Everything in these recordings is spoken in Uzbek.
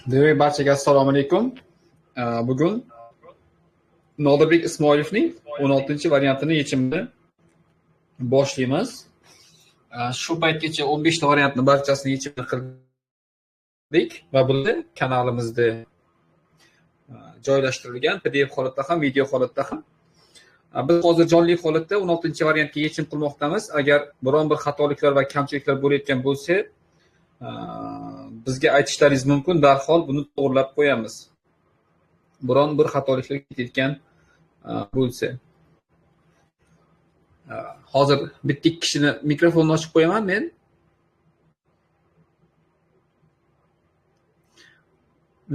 Demak, barchaga assalomu alaykum. Bugun Nodirbek Ismoilovning 16-variantini yechimini boshlaymiz. Shu paytgacha 15 ta variantni barchasini yechimini qildik va buni kanalimizda joylashtirilgan PDF holatda ham, video holatda ham. Biz hozir jonli holatda 16-variantga yechim qilmoqdamiz. Agar biron bir xatoliklar va kamchiliklar bo'layotgan bo'lsa, bizga aytishlaringiz mumkin, darhol buni to'g'rilab qo'yamiz. Biron bir xatoliklar ketayotgan bo'lsa. Hozir bitta ikki kishini mikrofonini ochib qo'yaman men.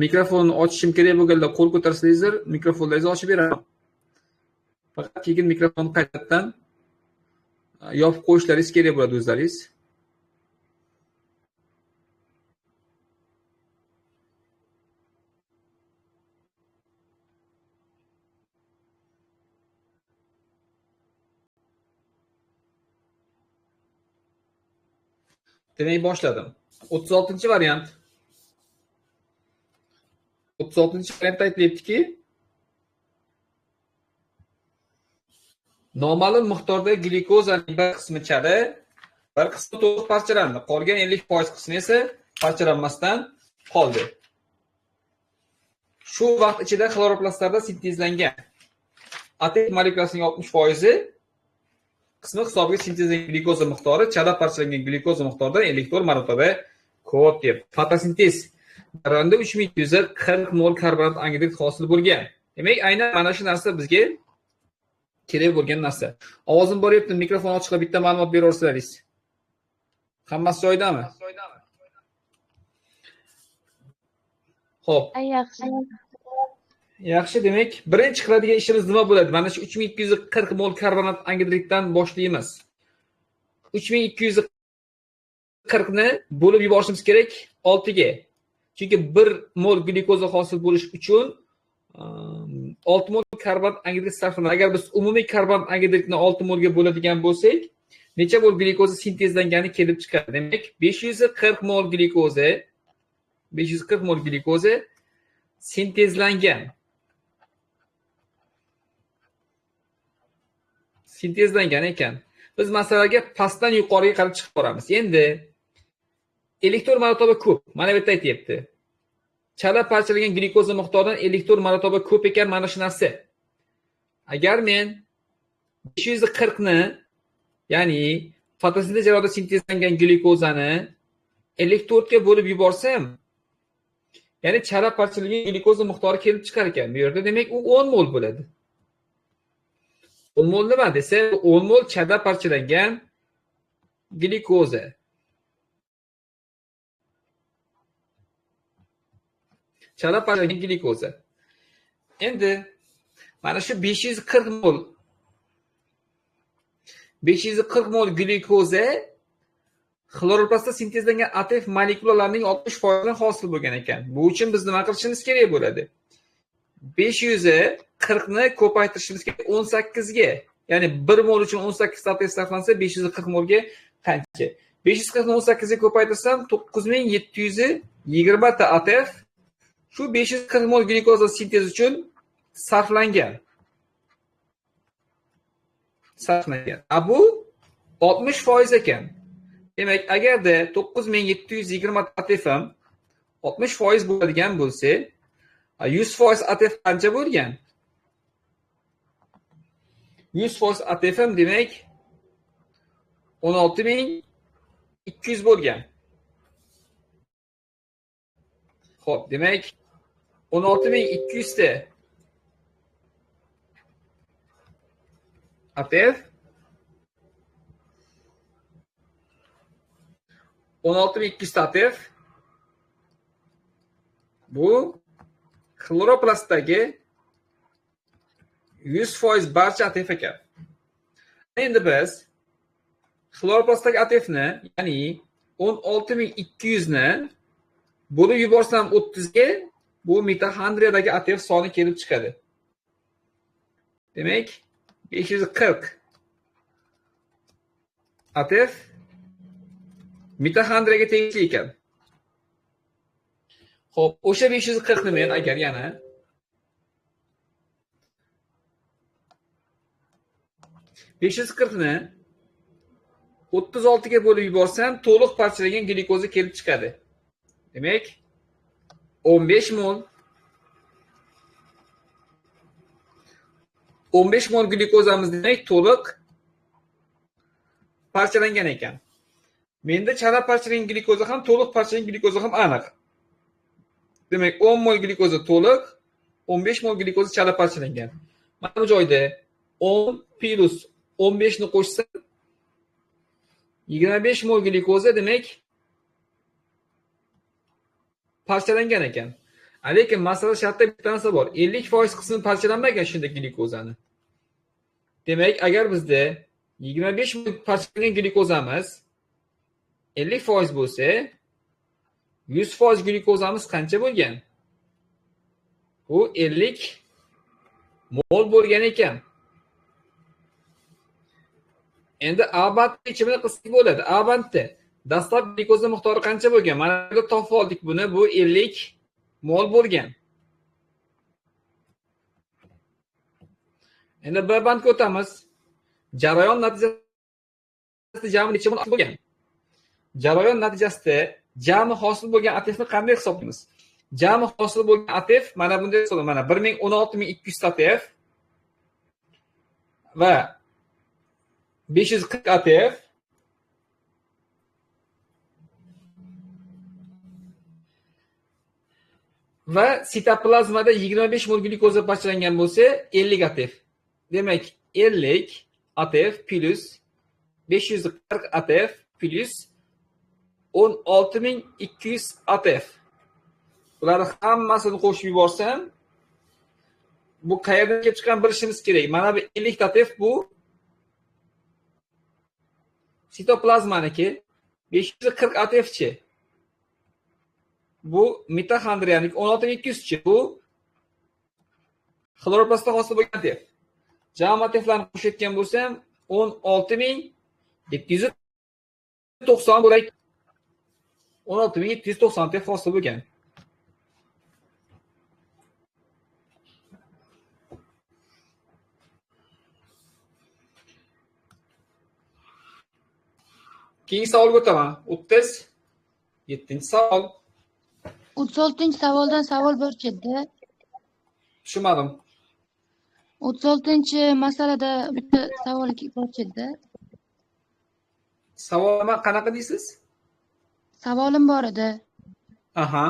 Mikrofonni ochishim kerak bo'lganda qo'l ko'tarsangizlar, mikrofonlaringizni ochib beraman. Faqat keyin mikrofonni qaytadan yopib qo'yishlaringiz kerak bo'ladi o'zlaringiz. Demak, boshladim. 36-variant. 36-variantda aytilyaptiki, noma'lum miqdorda glyukozaning bir qismi chala, bir qismi to'liq parchalandi. Qolgan 50% qismi esa parchalanmasdan qoldi. Shu vaqt ichida xloroplastlarda sintezlangan ATF molekulasining 60% qismi hisobiga sintezlangan glyukoza miqdori chala parchalangan glyukoza miqdoridan 54 marotaba ko'p deb. Fotosintez jarayonida 3240 mol karbonat angidrid hosil bo'lgan. Demak, aynan mana shu narsa bizga kerak bo'lgan narsa. Ovozim boryapti, mikrofon ochiqlab bitta ma'lumot beraversangiz. Hammasi joyidami? Xo'p. Yaxshi, demak, birinchi qiladigan ishimiz nima bo'ladi? Mana shu 3240 mol karbonat angidriddan boshlaymiz. 3240 ni bo'lib yuborishimiz kerak 6 ga. Chunki 1 mol glyukoza hosil bo'lish uchun 6 mol karbonat angidrid sarflanadi. Agar biz umumiy karbonat angidridni 6 molga bo'ladigan bo'lsak, necha mol glyukoza sintezlangani kelib chiqadi. Demak, 540 mol glyukoza sintezlangan. Sintezlangan ekan. Biz masalaga pastdan yuqoriga qarab chiqib boramiz. Endi elektron marotaba ko'p. Mana bu yerda aytibdi. Chala parchalangan glyukoza miqdoridan elektron marotaba ko'p ekan mana shu narsa. Agar men 540 ni, ya'ni fotosintez jarayonida sintezlangan glyukozani 54 ga bo'lib yuborsam, ya'ni chala parchalangan glyukoza miqdori kelib chiqar ekan. Bu yerda demak u 10 mol bo'ladi. 10 mol nima desa, 10 mol chala parchalangan glyukoza. Chala parchalangan glyukoza. Endi mana shu 540 mol glyukoza xloroplastda sintezlangan ATF molekulalarining 60% dan hosil bo'lgan ekan. Bu uchun biz nima qilishimiz kerak bo'ladi? 540 ni ko'paytirishimiz kerak 18 ga. Ya'ni 1 mol uchun 18 ta ATF sarflansa 540 molga qancha? 540 ni 18 ga ko'paytirsam 9720 ta ATF shu 540 mol glyukoza sintez uchun sarflangan. Bu 60% ekan. Demak, agarda 9720 ATF ham 60% bo'ladigan bo'lsa, 100% ATF qancha bo'lgan? 100% ATF ham demak 16200 bo'lgan. Xo'p, demak 16200 ta ATF 16200 ta ATF bu xloroplastdagi 100% barcha ATF ekan. Endi biz xloroplastdagi ATFni, ya'ni 16200 ni bo'lib yuborsam 30 ga, bu mitoxondriyadagi ATF soni kelib chiqadi. Demak, 540 ATF mitoxondriyaga tegishli ekan. Xo'p, o'sha 540 ni men agar yana 540 ni 36 ga bo'lib yuborsam, to'liq parchalangan glikoza kelib chiqadi. Demak, 15 mol 15 mol glikozamiz demak to'liq parchalangan ekan. Menda chala parchalangan glikoza ham, to'liq parchalangan glikoza ham aniq. Demak, 10 mol glikoza to'liq, 15 mol glikoza chala parchalangan. Mana bu joyda 10 plus 15 ni qo'shsam 25 mol glikoza demak parchalangan ekan. Lekin masala shartda bitta narsa bor. 50% qismi parchalanmagan shunda glikozani. Demak, agar bizda 25 mol parchalangan glikozamiz 50% bo'lsa, 100% glikozamiz qancha bo'lgan? Bu 50 mol bo'lgan ekan. Endi A bandni ichimini qilsak bo'ladi. A bandda dastlab glikoza miqdori qancha bo'lgan? Mana bu topib oldik buni. Bu 50 mol bo'lgan. Endi B bandga o'tamiz. Jarayon natijasida jami necha mol bo'lgan? Jarayon natijasida jami hosil bo'lgan ATFni qanday hisoblaymiz? Jami hosil bo'lgan ATF mana bunday hisoblanadi. Mana 116200 ATF va 540 ATF va sitoplazmada 25 mol glikoza parchalangan bo'lsa 50 ATF. Demak, 50 ATF plus 540 ATF plus 16200 ATF. Bularni hammasini qo'shib yuborsam, bu qayerdan kelib chiqqan bilishimiz kerak. Mana bu 50 ATF bu sitoplazmaniki, 540 ATF-chi. Bu mitoxondriyaning 16200-chi. Bu xloroplastdan hosil bo'lgan ATF. Jami ATFlarni qo'shayotgan bo'lsam, 16790 bo'ladi. 16790 ATF hosil bo'lgan. Keyingi savolga o'taman. 37-savol. 36-savoldan savol bor edi. Tushunmadim. 36-masalada bitta savol bor edi. Savolni qanaqa deysiz? Savolim bor edi. Aha.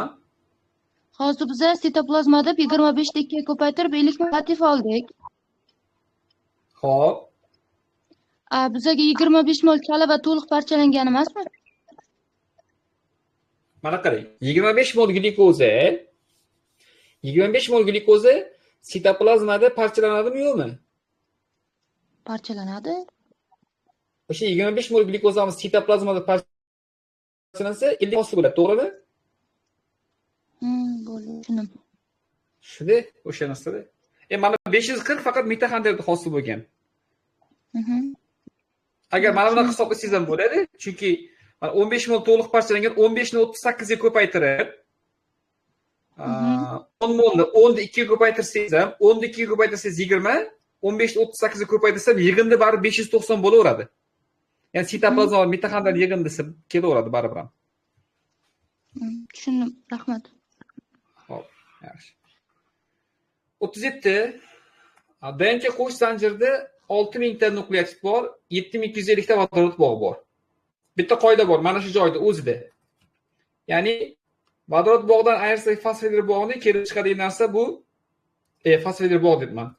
Hozir biz sitoplazmada 25 ga ko'paytirib 50 mol ATF oldik. Xo'p. Bizga 25 mol chala va to'liq parchalangan emasmi? Mana qarang. 25 mol glikoza sitoplazmada parchalanadimi yo'qmi? Parchalanadi. O'sha 25 mol glikozamiz sitoplazmada parchalansa 50 hosil bo'ladi, to'g'rimi? Bo'ldi, tushundim. Shunda o'sha narsada. Mana 540 faqat mitoxondriyada hosil bo'lgan. Agar mana bunaqa hisoblasangiz ham bo'ladi, chunki 15 mol to'liq parchalangan, 15 ni 38 ga ko'paytirib, 10 molni 10 ni 2 ga ko'paytirsangiz ham, 10 ni 2 ga ko'paytirsangiz 20, 15 ni 38 ga ko'paytirsam yig'indi baribir 590 bo'laveradi. Ya'ni sitoplazma va mitoxondriya yig'indisi kelaveradi baribir ham. Tushundim, rahmat. Xo'p, yaxshi. 37. DNK qo'sh zanjirda 6000 ta nukleotid bor, 7250 ta vodorod bog'i bor. Bitta qoida bor, mana shu joyda o'zida. Ya'ni vodorod bog'dan ayirsak fosfodil bog'ni kelib chiqadigan narsa bu fosfodil bog' debman.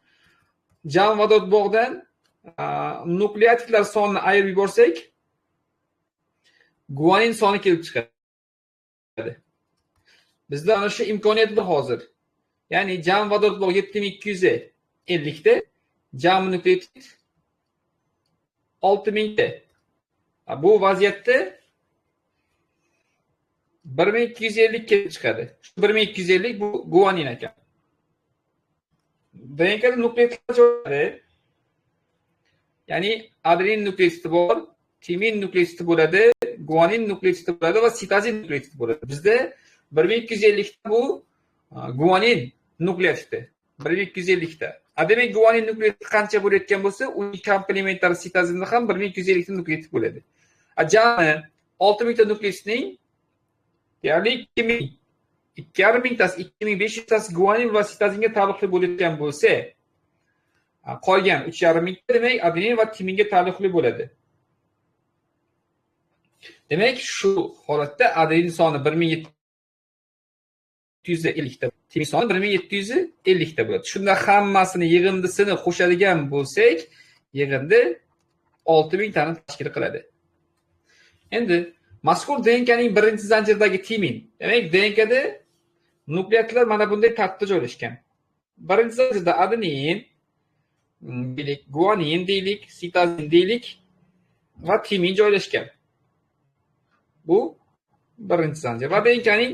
Jam vodorod bog'dan nukleotidlar sonini ayirib yuborsak, guanin soni kelib chiqadi. Bizda ana shu imkoniyat bor hozir. Ya'ni jam vodorod bog' 7250 ta, jam nukleotid 6000 ta. Bu vaziyatda 1250 kelib chiqadi. 1250 bu guanin ekan. DNKda nukleotidlar joylari, ya'ni adenin nukleotidi bor, timin nukleotidi bo'ladi, guanin nukleotidi bo'ladi va sitozin nukleotidi bo'ladi. Bizda 1250 ta bu guanin nukleotidi. 1250 ta. Demak, guanin nukleotidi qancha bo'layotgan bo'lsa, uning komplementari sitozinda ham 1250 ta nukleotid bo'ladi. Jami 6000 ta nukleotidning ya'ni 2,5 tasi, 2500 tasi guanin va sitozinga taalluqli bo'layotgan bo'lsa, qolgan 3,5 ming ta demak adenin va timinga taalluqli bo'ladi. Demak, shu holatda adenin soni 1750 ta, timin soni 1750 ta bo'ladi. Shunda hammasini yig'indisini qo'shadigan bo'lsak, yig'indi 6000 tani tashkil qiladi. Endi mazkur DNKning birinchi zanjiridagi timin, demak DNKda nukleotidlar mana bunday tartibda joylashgan. Birinchi zanjirda adenin deylik, guanin deylik, sitozin deylik va timin joylashgan. Bu birinchi zanjir. Va DNKning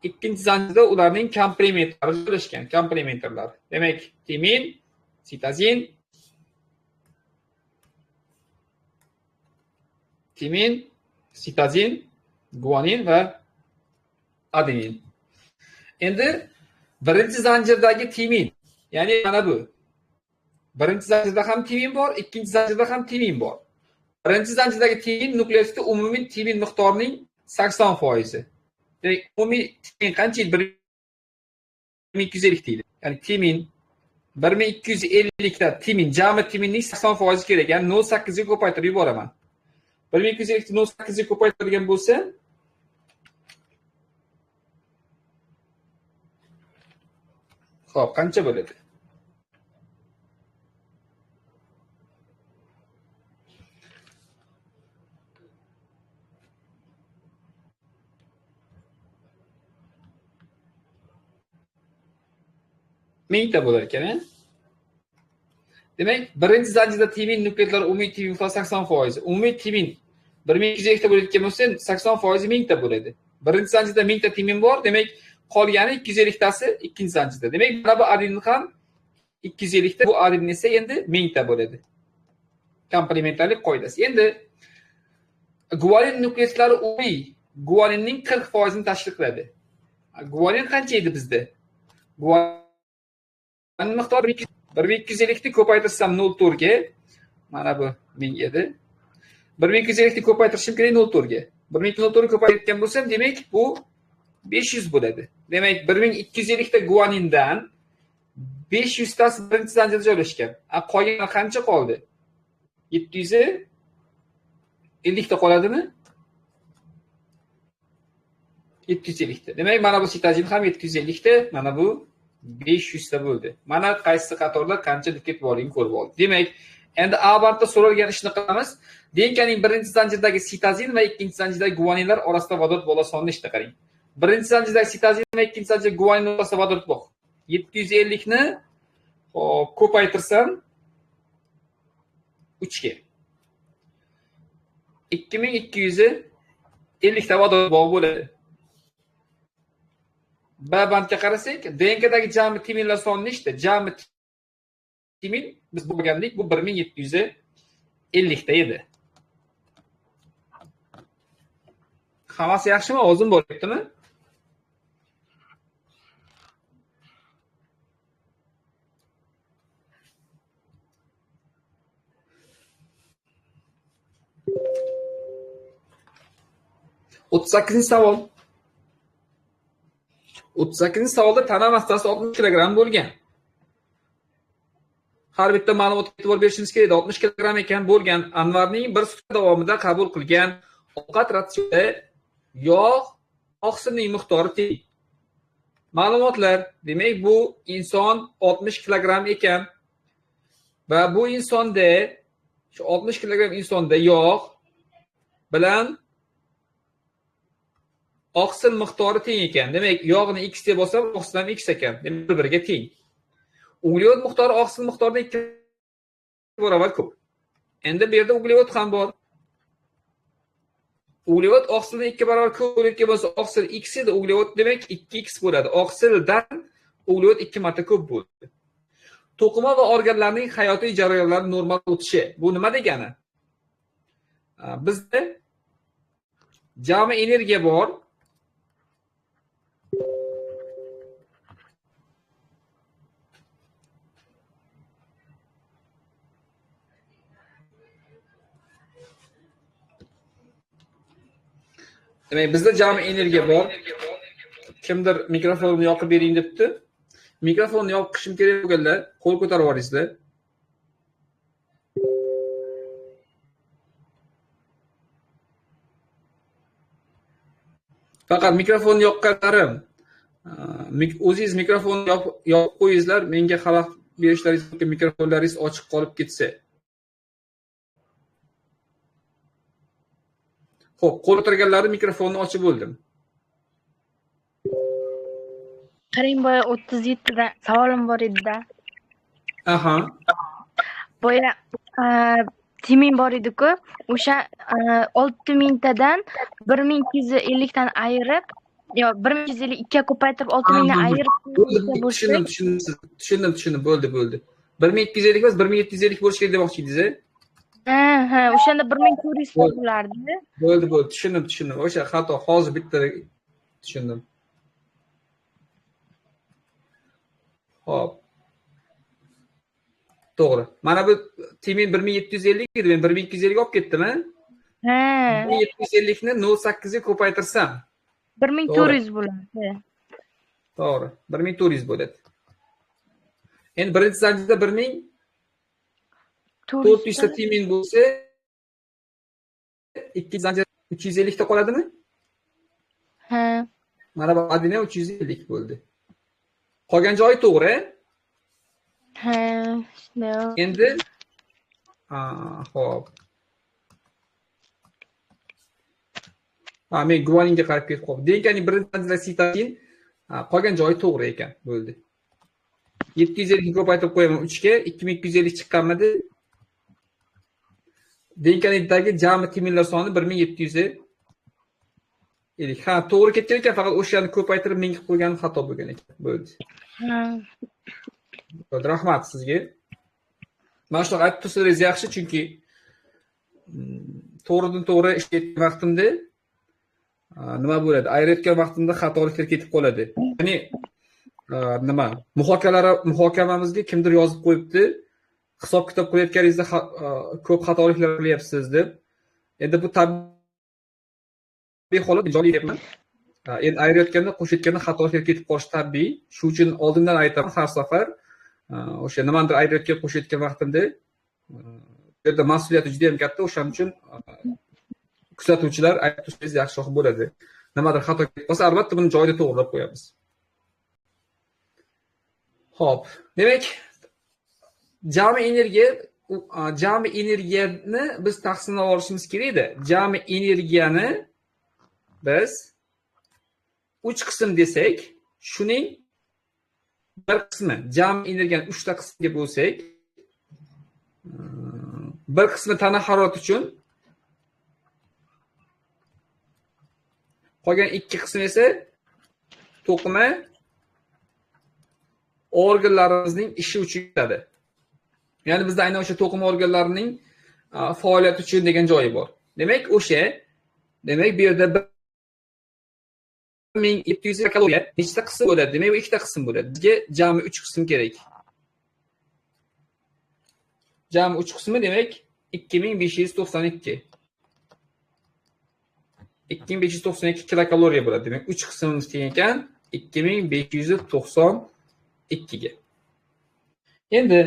ikkinchi zanjirda ularning komplementlari joylashgan, komplementarlar. Demak, timin, sitozin, guanin va adenin. Endi birinchi zanjirdagi timin, ya'ni mana bu. Birinchi zanjirda ham timin bor, ikkinchi zanjirda ham timin bor. Birinchi zanjirdagi timin nukleotidda umumiy timin miqdorining 80%. Demak, umumiy timin qancha edi? 1250 deydi. Ya'ni timin 1250 ta timin, jami timinning 80% kerak. Ya'ni 0,8 ga ko'paytirib yuboraman. 1250 ta 0,8 ga ko'paytirgan bo'lsa, xo'p, qancha bo'ladi? Mingta bo'lar ekan. Demak, birinchi zanjirda timin nukleotidlar umumiy timin miqdori 80%. Umumiy timin 1250 ta bo'layotgan bo'lsa, 80% 1000 ta bo'ladi. Birinchi zanjirda 1000 ta timin bor, demak, qolgani 250 tasi ikkinchi zanjirda. Demak, mana bu adenin ham 250 ta, bu adenin esa endi 1000 ta bo'ladi. Komplementarlik qoidasi. Endi guanin nukleotidlari umumiy guaninning 40% ni tashkil qiladi. Guanin qancha edi bizda? Guanin miqdori 1250 ni ko'paytirsam 0,4 ga, mana bu 1000 edi. 1250 ni ko'paytirishim kerak 0,4 ga. 1204 ko'paytirgan bo'lsam, demak bu 500 bo'ladi. Demak, 1250 ta guanindan 500 tasi birinchi zanjirda joylashgan. Qolgan qancha qoldi? 750 ta qoladimi? 750 ta. Demak, mana bu sitozin ham 750 ta, mana bu 500 ta bo'ldi. Mana qaysi qatorda qancha nukleot borligini ko'rib oldik. Demak, endi A bandda so'ralgan ishni qilamiz. DNKning birinchi zanjirdagi sitozin va ikkinchi zanjirdagi guaninlar orasida vodorod bo'la sonini ishni qarang. Birinchi zanjirdagi sitozin va ikkinchi zanjirdagi guanin orasida vodorod bor. 750 ni ko'paytirsam 3 ga. 2250 ta vodorod bor bo'ladi. B bandga qarasak, DNKdagi jami timinlar soni nechta? Jami timin biz bo'lgandik, bu 1750 ta edi. Hammasi yaxshimi? Ozim bo'lyaptimi? O'ttiz sakkizinchi savol. 38 savolda tana massasi 60 kilogramm bo'lgan. Har bitta ma'lumotga e'tibor berishingiz kerak. 60 kilogramm ekan bo'lgan Anvarning bir sutka davomida qabul qilgan ovqat ratsionida yog' oqsilning miqdori teng. Ma'lumotlar, demak bu inson 60 kilogramm ekan va bu insonda shu 60 kilogramm insonda yog' bilan oqsil miqdori teng ekan. Demak, yog'ni x deb olsam, oqsil ham x ekan. Demak, bir-biriga teng. Uglevod miqdori oqsil miqdoridan 2 barobar ko'p. Endi bu yerda uglevod ham bor. Uglevod oqsildan 2 barobar ko'p bo'layotgan bo'lsa, oqsil x edi, uglevod demak 2x bo'ladi. Oqsildan uglevod 2 marta ko'p bo'ldi. To'qima va organlarning hayotiy jarayonlari normal o'tishi. Bu nima degani? Bizda jami energiya bor. Demak, bizda jami energiya bor. Kimdir mikrofonni yoqib bering debdi. Mikrofonni yoqishim kerak bo'lganlar, qo'l ko'tarib yuboringizlar. Faqat mikrofonni yoqqanlarim, o'zingiz mikrofonni yopib qo'yingizlar, menga xabar berishlaringiz mumkin, mikrofonlaringiz ochiq qolib ketsa. Xo'p, qo'l ko'targanlarni mikrofonni ochib bo'ldim. Qarang, boya 37 ta savolim bor edi-da. Aha. Boya temin bor edi-ku, o'sha 6000 tadan 1250 tani ayirib, 1252 ga ko'paytirib 6000 ni ayirib Tushundim, bo'ldi. 1250 emas, 1750 bo'lishi kerak demoqchi edingiz-a? Ha, o'shanda 1400 bo'lardi. Bo'ldi, tushundim. O'sha xato, hozir bitta tushundim. Hop. To'g'ri. Mana bu temin 1750 edi, men 1250 ga olib ketdim-a? Ha. 1750 ni 08 ga ko'paytirsam 1400 bo'ladi. To'g'ri, 1400 bo'ladi. Endi birinchi zanjirda 1400 ta temin bo'lsa, ikkinchi zanjir 350 ta qoladimi? Ha. Mana bu adina 350 bo'ldi. Qolgan joyi to'g'ri. Ha, shunday. Endi xo'p. Men guvoninga qarab ketib qoldim. Denkaning birinchi zanjirda sitatin, qolgan joyi to'g'ri ekan, bo'ldi. 750 ga ko'paytirib qo'yaman 3 ga, 2250 chiqqanmidi? Denkaningdagi jami teminlar soni 1750. Ha, to'g'ri ketgan ekan, faqat o'shani ko'paytirib menga qilib qo'yganim xato bo'lgan ekan. Bo'ldi. Ha. Rahmat sizga. Mana shunaqa aytib tursangiz yaxshi, chunki to'g'ridan-to'g'ri ishlayotgan vaqtimda nima bo'ladi? Ayirayotgan vaqtimda xatoliklar ketib qoladi. Ya'ni nima? Muhokamamizga kimdir yozib qo'yibdi, hisob-kitob qilayotganingizda ko'p xatoliklar qilyapsiz deb. Endi bu tabiiy holat, jonli deyapman. Endi ayirayotganda, qo'shayotganda xatoliklar ketib qolishi tabiiy. Shuning uchun oldindan aytaman har safar. O'sha nimadir aytayotgan qo'shayotgan vaqtimda bu yerda mas'uliyati juda ham katta, o'shaning uchun kuzatuvchilar aytib tursangiz yaxshiroq bo'ladi. Nimadir xato ketib qolsa, albatta buni joyida to'g'rilab qo'yamiz. Xo'p, demak, jami energiyani biz taqsimlab olishimiz kerak edi. Jami energiyani biz 3 qism desak, shuning bir qismi jami energiyani 3 ta qismga bo'lsak, bir qismi tana harorati uchun, qolgan 2 qismi esa to'qima organlarimizning ishi uchun ketadi. Ya'ni bizda aynan o'sha to'qima organlarining faoliyati uchun degan joyi bor. Demak, bu yerda 1700 kaloriya nechta qism bo'ladi? Demak, bu ikkita qism bo'ladi. Bizga jami 3 qism kerak. Jami 3 qismi demak 2592. 2592 kilokaloriya bo'ladi. Demak, 3 qismimiz teng ekan 2592 ga. Endi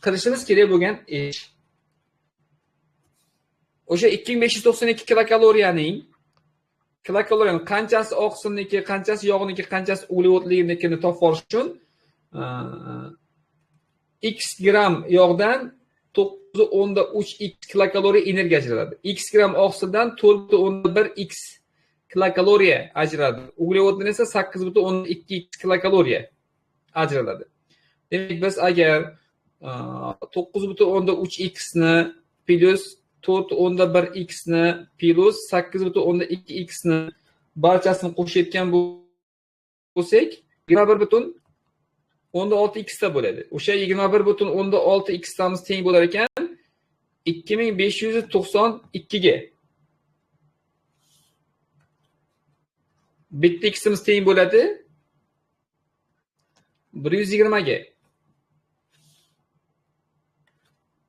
qilishimiz kerak bo'lgan ish o'sha 2592 kilokaloriyani qanchasi oqsilniki, qanchasi yog'niki, qanchasi uglevodlinikini topib olish uchun x gram yog'dan 9.3x kilokaloriya energiya ajraladi. X gram oqsildan 4.1x kilokaloriya ajraladi. Uglevoddan esa 8.2x kilokaloriya ajraladi. Demak, biz agar 9.3x ni plus 4.1x ni plus 8.2x ni barchasini qo'shayotgan bo'lsak, 21.6x ta bo'ladi. O'sha 21.6x tamiz teng bo'lar ekan 2592 ga. Bitta x'imiz teng bo'ladi 120 ga.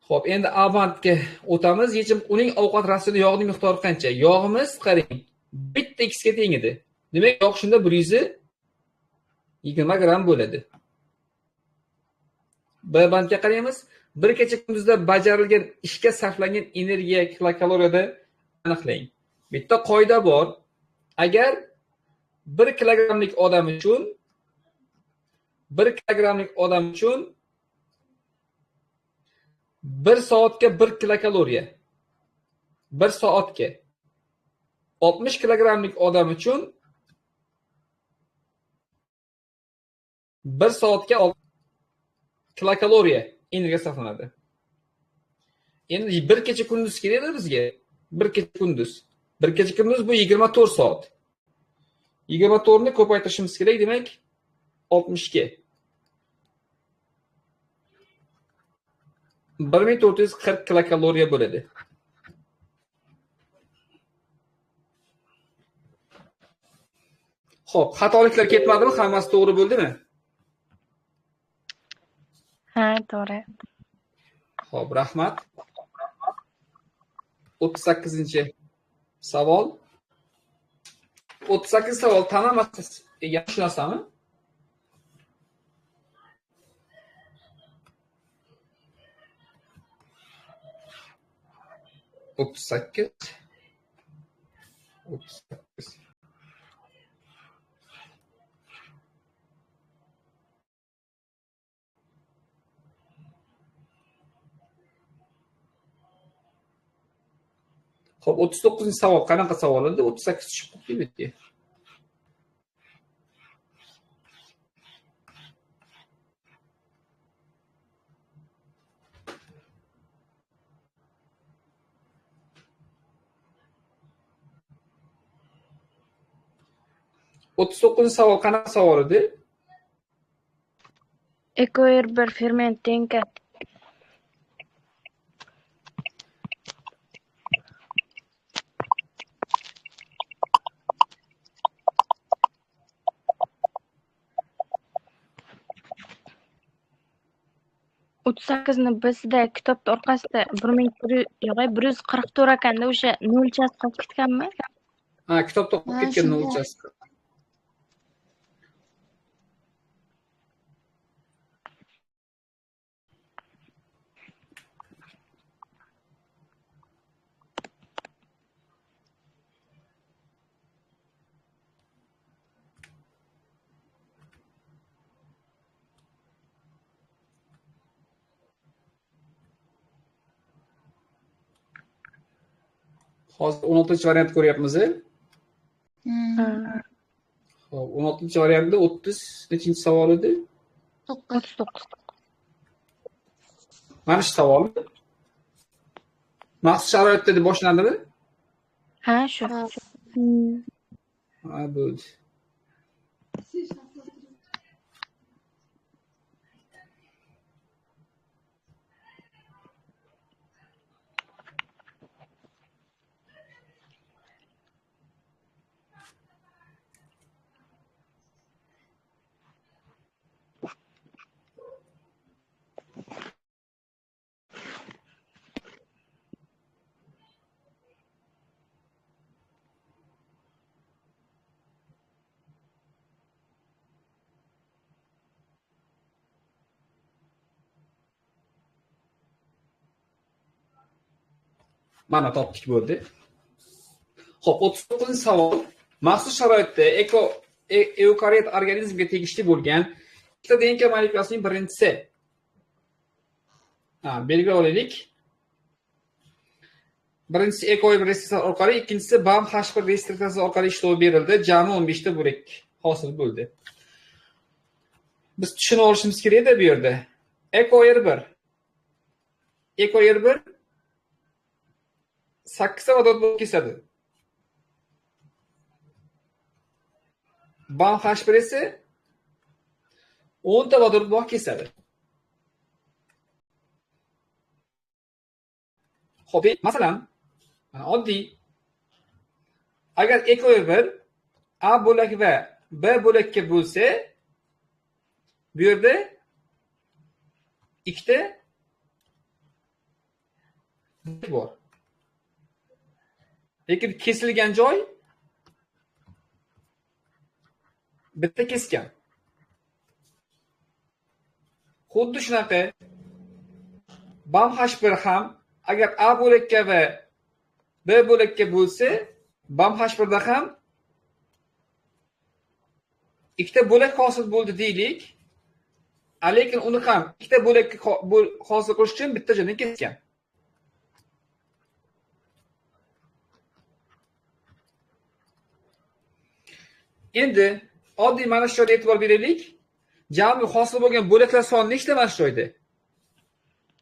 Xo'p, endi avantga o'tamiz. Uning ovqat ratsioni yog'ning miqdori qancha? Yog'imiz qarang, bitta xga teng edi. Demak, yog' shunda 120 gram bo'ladi. B bandga qaraymiz. Bir kecha kunduzda bajarilgan ishga sarflangan energiya kilokaloriyada aniqlang. Bitta qoida bor. Agar 1 kilogramlik odam uchun 1 soatga 1 kilokaloriya. 1 soatga. 60 kilogramlik odam uchun 1 soatga 6 kilokaloriya energiya sarflanadi. Endi bir kecha kunduz kerakda bizga. Bir kecha kunduz. Bir kecha kunduz bu 24 soat. 24 ni ko'paytirishimiz kerak, demak 60 ga. 1440 kilokaloriya bo'ladi. Xo'p, xatoliklar ketmadimi? Hammasi to'g'ri bo'ldimi? Ha, to'g'ri. Xo'p, rahmat. 38-savol. 38-savol tamomasiz yaxshi narsami? O'ttiz sakkiz. Xo'p, 39-savol qanaqa savol edi? 38 tushib qoldi bu yerga. Savol qanaqa savol edi? Ekoer bir ferment tenka. O'ttiz sakkizni bizda kitobda orqasida 1144 ekanda, o'sha nolchasi qolib ketganmi? Ha, kitobda qolib Ha, ketgan shunday. nolchasi. Hozir 16-variant ko'ryapmiz. Xo'p, 16-variantda 30 nechinchi savol edi? 39. Mana shu savol. Maxsus sharoitda deb boshlandimi? Ha, shu. Ha, bo'ldi. Mana topdik bo'ldi. Xo'p, 39-savol. Maxsus sharoitda eukariot organizmga tegishli bo'lgan ikkita DNK molekulasining birinchisi. Belgilab olaylik. Birinchisi ekoid reseptor orqali, ikkinchisi BAM-H1 restriktoriyasi orqali ishlov berildi. Jami 15 ta bo'lak hosil bo'ldi. Biz tushunib olishimiz kerak-da bu yerda. EcoR1 8 ta vodorod bo'lib kesadi. BAM-H1 esa 10 ta vodorod bo'lib kesadi. Xo'p, masalan, oddiy agar EcoR1 A bo'lak va B bo'lakka bo'lsa, bu yerda ikkita bor. Lekin kesilgan joy bitta kesgan. Xuddi shunaqa BAM H1 ham agar A bo'lakka va B bo'lakka bo'lsa, BAM H1 da ham ikkita bo'lak hosil bo'ldi deylik. Lekin uni ham ikkita bo'lakka hosil qilish uchun bitta joydan kesgan. Endi oddiy mana shu joyda e'tibor beraylik. Jami hosil bo'lgan bo'laklar soni nechta mana shu joyda?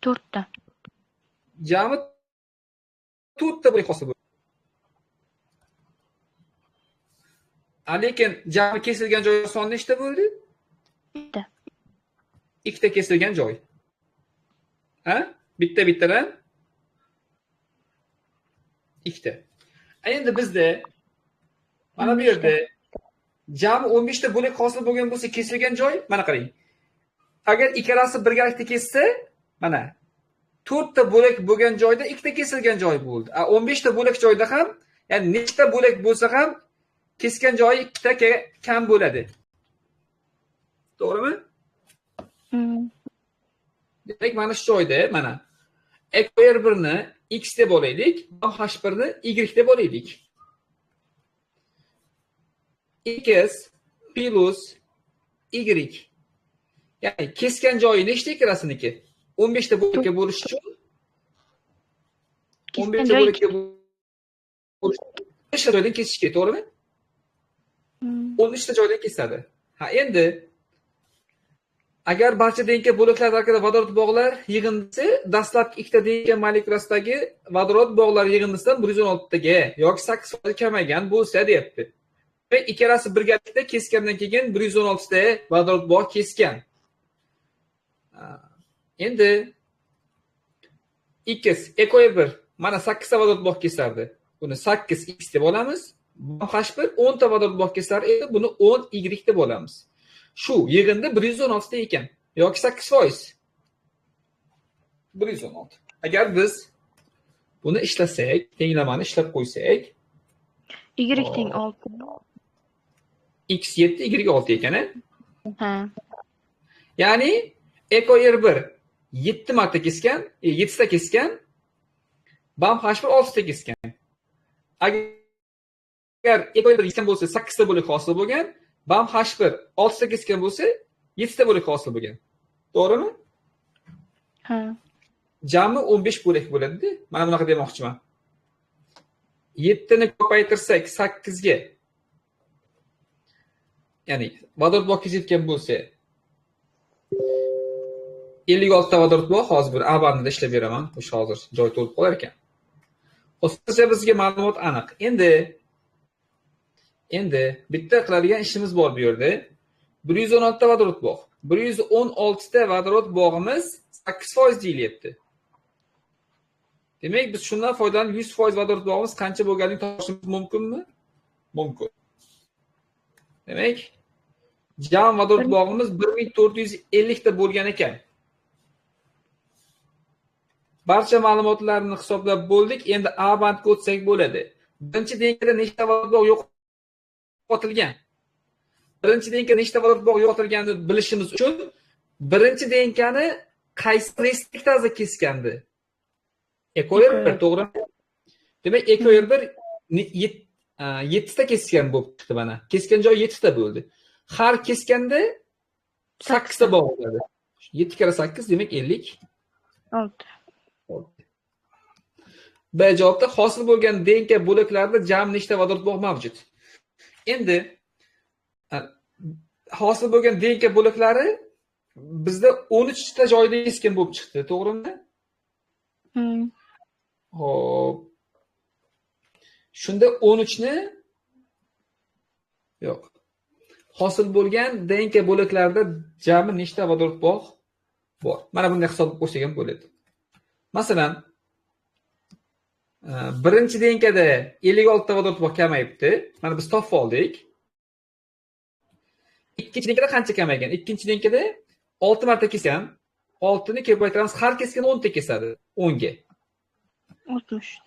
4 ta. Jami 4 ta bo'lak hosil bo'ldi. Lekin jami kesilgan joy soni nechta bo'ldi? Bitta. Ikkita kesilgan joy. Ha? Bitta-bittadan ikkita. Endi bizda mana bu yerda jami 15 ta bo'lak hosil bo'lgan bo'lsa, kesilgan joy mana qarang. Agar ikkalasi birgalikda kessa, mana 4 ta bo'lak bo'lgan joyda ikkita kesilgan joy bo'ldi. 15 ta bo'lak joyda ham, ya'ni nechta bo'lak bo'lsa ham kesgan joyi ikkita kam bo'ladi. To'g'rimi? Demak, mana shu joyda mana EcoR1 ni X deb olaylik, H1 ni Y deb olaylik. X plus Y. Ya'ni kesgan joyi nechta ikkalasiniki? 15 ta bo'lakka bo'lish uchun 15 ta bo'lakka bo'lish 5 ta joydan kesish kerak, to'g'rimi? 13 ta joydan kesadi. Endi agar barcha denka bo'laklar tarkibida vodorod bog'lar yig'indisi dastlabki ikkita denka molekulasidagi vodorod bog'lar yig'indisidan 116 taga yoki 8% kamaygan bo'lsa deyapti. Ve ikkalasi birgalikda kesgandan keyin 116 ta vodorod bog' kesgan. Endi X EcoR1 mana 8 ta vodorod bog' kesardi. Buni 8X deb olamiz. H1 10 ta vodorod bog' kesar edi, buni 10Y deb olamiz. Shu yig'inda 116 ta ekan yoki 8%. 116. Agar biz buni ishlasak, tenglamani ishlab qo'ysak, Y teng 6. X 7, Y 6 ekan. Ha. Ya'ni EcoR1 7 marta kesgan, 7 ta kesgan, BAM H1 6 ta kesgan. Agar EcoR1 kesgan bo'lsa 8 ta bo'lak hosil bo'lgan, BAM H1 6 ta kesgan bo'lsa 7 ta bo'lak hosil bo'lgan. To'g'rimi? Ha. Jami 15 bo'lak bo'ladi. Mana bunaqa demoqchiman. 7 ni ko'paytirsak 8 ga, ya'ni vodorod bog' kesayotgan bo'lsa 56 ta vodorod bog' hozir bir A-bandida ishlab beraman. O'sha hozir joy to'lib qolar ekan. O'zimizga bizga ma'lumot aniq. Endi bitta qiladigan ishimiz bor bu yerda. 116 ta vodorod bog'. 116 ta vodorod bog'imiz 8% deyilyapti. Demak, biz shundan foydalanib 100% vodorod bog'imiz qancha bo'lganini topishimiz mumkinmi? Mumkin. Demak, jam vodorod bog'imiz 1450 ta bo'lgan ekan. Barcha ma'lumotlarni hisoblab bo'ldik. Endi A bandga o'tsak bo'ladi. Birinchi denkada nechta vodorod bog' yo'qotilgan? Birinchi denkada nechta vodorod bog' yo'qotilganini bilishimiz uchun birinchi denkani qaysi restriktazda kesgandi? EcoR1, to'g'rimi? Demak, EcoR1 7 ta kesgan bo'lib chiqdi mana. Kesgan joy 7 ta bo'ldi. Har keskanda 8 ta bog' bo'ladi. 7 kere 8 demak 56. 6. B javobda hosil bo'lgan denka bo'laklarida jami nechta vodorod bog' mavjud? Endi hosil bo'lgan denka bo'laklari bizda 13 ta joyda kesgan bo'lib chiqdi, to'g'rimi? Xo'p. Shunda 13 ni yo'q. Hosil bo'lgan denka bo'laklarida jami nechta vodorod bog' bor? Mana bunday hisoblab qo'ysak ham bo'ladi. Masalan, birinchi denkada 56 ta vodorod bog' kamayibdi. Mana biz topib oldik. Ikkinchi denkada qancha kamaygan? Ikkinchi denkada 6 marta kesgan. 6 ni ko'paytiramiz, har kesgan 10 ta kesadi. 10 ga. 60.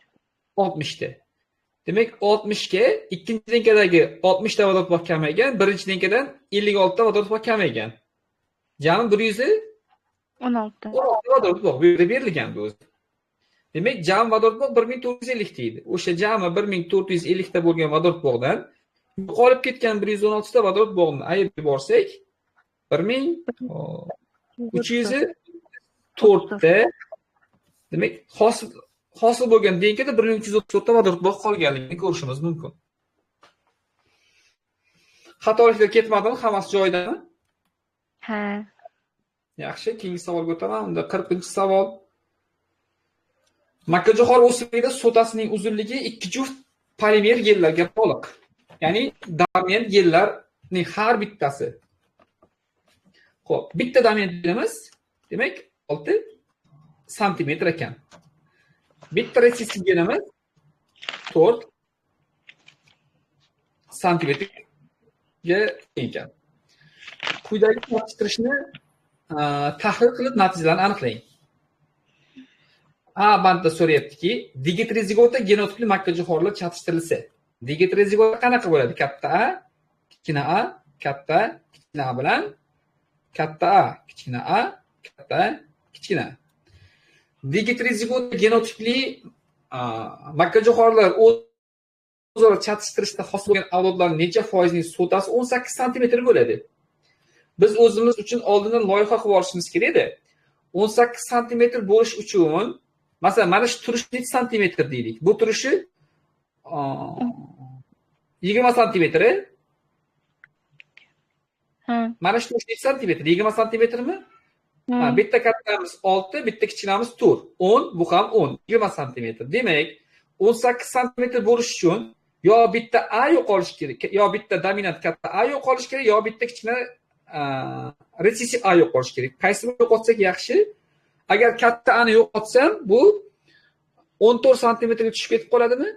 60 ta. Demak, 60 ga ikkinchi linkadagi 60 ta vodorod bog' kamaygan, birinchi linkadan 56 ta vodorod bog' kamaygan. Jami 16. 16 vodorod bog' bu yerda berilgan bu o'zi. Demak, jami vodorod bog' 1450 deydi. O'sha jami 1450 ta bo'lgan vodorod bog'dan yo'qolib ketgan 116 ta vodorod bog'ni ayirib yuborsak, 1304 ta. Demak, hosil bo'lgan linkada 1334 ta vodorod bog' qolganligini ko'rishimiz mumkin. Xatoliklar ketmadimi? Hammasi joyidami? Ha. Yaxshi, keyingi savolga o'taman. Unda 40-savol. Makkajo'xori o'simligida sotasining uzunligi 2 juft polimer gellarga bog'liq. Ya'ni dominant gellarning har bittasi. Xo'p, bitta dominant gelimiz, demak, 6 santimetr ekan. Bitta retsessiv gelimiz 4 santimetrga ekan. Quyidagi chatishtirishni tahlil qilib natijalarni aniqlang. A bandda so'rayaptiki, digetrezigota genotipli makkajo'xorilar chatishtirilsa, digetrezigota qanaqa bo'ladi? Katta A, kichkina A, katta A, kichkina A bilan katta A, kichkina A, katta A, kichkina A. Digetrezigota genotipli makkajo'xorilar o'zaro chatishtirishda hosil bo'lgan avlodlarning necha foizning sotasi 18 santimetr bo'ladi. Biz o'zimiz uchun oldindan loyiha qilib olishimiz kerak-edi. 18 santimetr bo'lish uchun, masalan, mana shu turishi necha santimetr deylik. Bu turishi 20 santimetr. Mana shu turishi necha santimetr? 20 santimetrmi? Bitta kattamiz 6, bitta kichkinamiz 4. 10, bu ham 10, 20 santimetr. Demak, 18 santimetr bo'lish uchun yo bitta A yo'qolishi kerak, yo bitta dominant katta A yo'qolishi kerak, yo bitta kichkina retsessiv A yo'qolishi kerak. Qaysini yo'qotsak yaxshi? Agar katta A'ni yo'qotsam, bu 14 santimetrga tushib ketib qoladimi?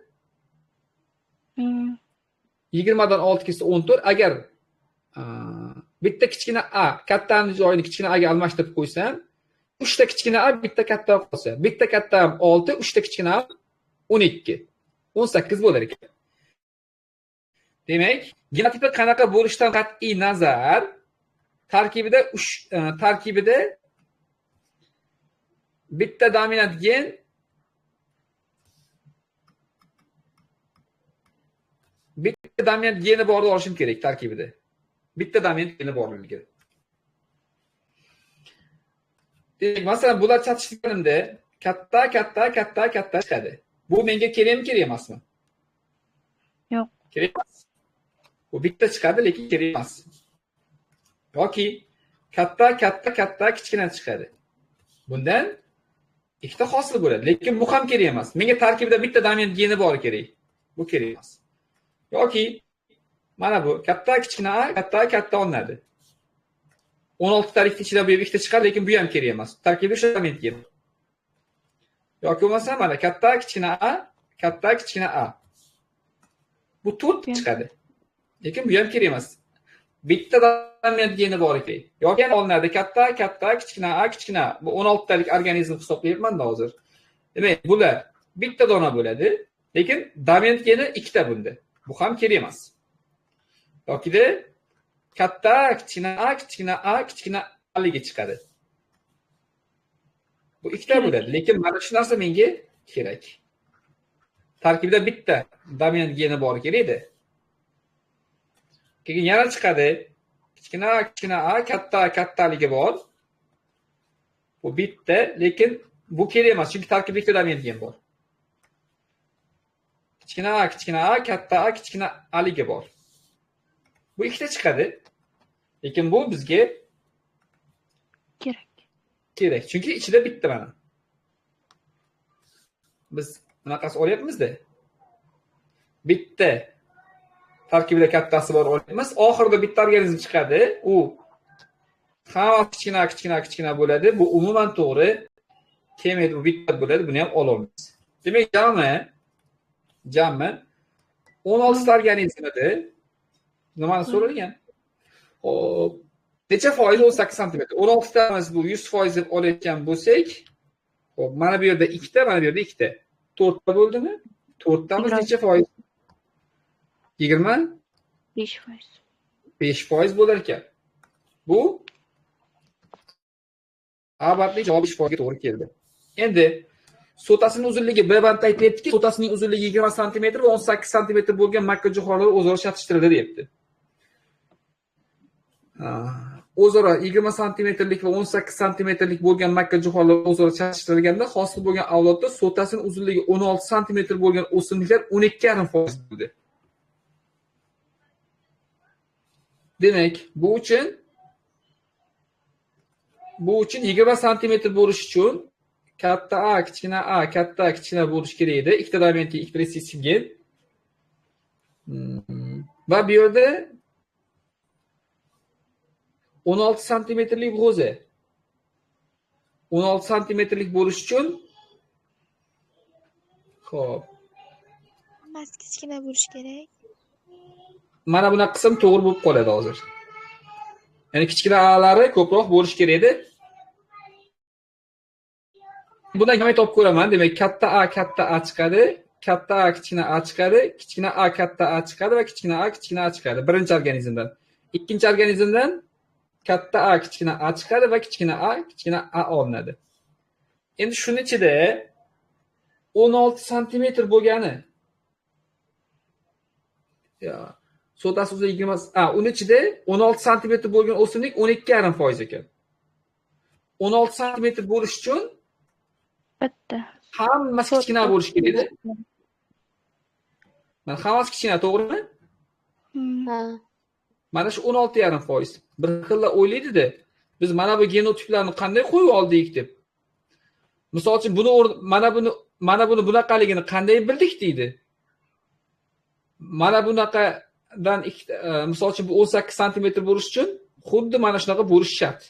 20 dan 6 kelsa 14. Agar bitta kichkina A kattaning joyini kichkina A'ga almashtirib qo'ysam, 3 ta kichkina A, bitta katta qolsa, bitta katta 6, 3 ta kichkina 12, 18 bo'lar ekan. Demak, genotipi qanaqa bo'lishidan qat'iy nazar, tarkibida bitta dominant gen geni borni olishim kerak tarkibida. Bitta dominant geni borligi kerak. Demak, masalan, bular chatishganimda katta chiqadi. Bu menga kerakmi, kerak emasmi? Yo'q. Kerak emas. Bu bitta chiqadi, lekin kerak emas. Yoki katta kichkina chiqadi. Bundan ikkita hosil bo'ladi, lekin bu ham kerak emas. Menga tarkibida bitta dominant geni bor kerak. Bu kerak emas. Yoki mana bu katta kichkina A, katta olinadi. 16 talikda ichida bu ikkita chiqadi, lekin bu ham kerak emas. Tarkibida shu dominant gen. Yoki bo'lmasa mana katta kichkina A. Bu 4 chiqadi. Lekin bu ham kerak emas. Bitta dominant geni bor ekan. Yoki olinadi katta, kichkina A. Bu 16 talik organizm hisoblayapman-da hozir. Demak, bular bitta dona bo'ladi, lekin dominant geni ikkita bunda. Bu ham kerak emas. Yokida katta, kichkina A ligi chiqadi. Bu ikkita bo'ladi, lekin mana shu narsa menga kerak. Tarkibida bitta dominant geni bor kerak-edi. Keyin yana chiqadi. Kichkina A, kattaligi bor. Bu bitta, lekin bu kerak emas, chunki tarkibida ikkita dominant gen bor. Kichkina A, kichkina A ligi bor. Bu ikkita chiqadi. Lekin bu bizga kerak. Chunki ichida bitta mana. Biz bunaqasi olyapmiz-da. Bitta tarkibida kattasi bor olyapmiz. Oxirida bitta organizm chiqadi. U hammasi kichkina bo'ladi. Bu umuman to'g'ri. Kelmaydi, bu bitta bo'ladi. Buni ham olamiz. Demak, jami 16 ta organizmda nimani so'ralgan? Xo'p, necha foiz 18 santimetr? 16 tamiz bu 100% deb olayotgan bo'lsak, xo'p, mana bu yerda ikkita, mana bu yerda ikkita. 4 ta bo'ldimi? 4 tamiz necha foiz? 5%. 5% bo'lar ekan. Bu Abatning javobi 5% ga to'g'ri keldi. Endi so'tasining uzunligi B bandda aytyaptiki, so'tasining uzunligi 20 sm va 18 sm bo'lgan makka jo'xorilar o'zaro chatishtirildi deyapti. O'zaro 20 sm va 18 sm bo'lgan makka jo'xorilar o'zaro chatishtirilganda hosil bo'lgan avlodda so'tasining uzunligi 16 sm bo'lgan o'simliklar 12,5% bo'ldi. Demak, bu uchun 20 sm bo'lish uchun katta A, kichkina A, katta A, kichkina bo'lish kerak edi. Ikkita dominantli, ikkita resessiv. Va bu yerda 16 santimetrlik g'o'za. 16 santimetrlik bo'lish uchun xo'p, hammasi kichkina bo'lishi kerak. mana bunaqa qism to'g'ri bo'lib qoladi hozir. Ya'ni kichkina a'lari ko'proq bo'lish kerak edi. Bundan nima topib ko'raman? Demak, katta A chiqadi, katta A kichkina A chiqadi, kichkina A katta A chiqadi va kichkina A chiqadi. Birinchi organizmdan. Ikkinchi organizmdan katta A kichkina A chiqadi va kichkina A olinadi. Endi shuni ichida 16 santimetr bo'lgani. Ya, so'tasi uzunligi 20, uni ichida 16 santimetr bo'lgan o'simlik 12,5% ekan. 16 santimetr bo'lish uchun Bitta. hammasi kichkina bo'lishi kerak edi. Mana hammasi kichkina, to'g'rimi? Ha. Mana shu 16,5%. Bir xilla o'ylaydi-da, biz mana bu genotiplarni qanday qo'yib oldik deb. Misol uchun mana buni bunaqaligini qanday bildik deydi. Mana bunaqadan misol uchun bu 18 santimetr bo'lish uchun xuddi mana shunaqa bo'lish shart.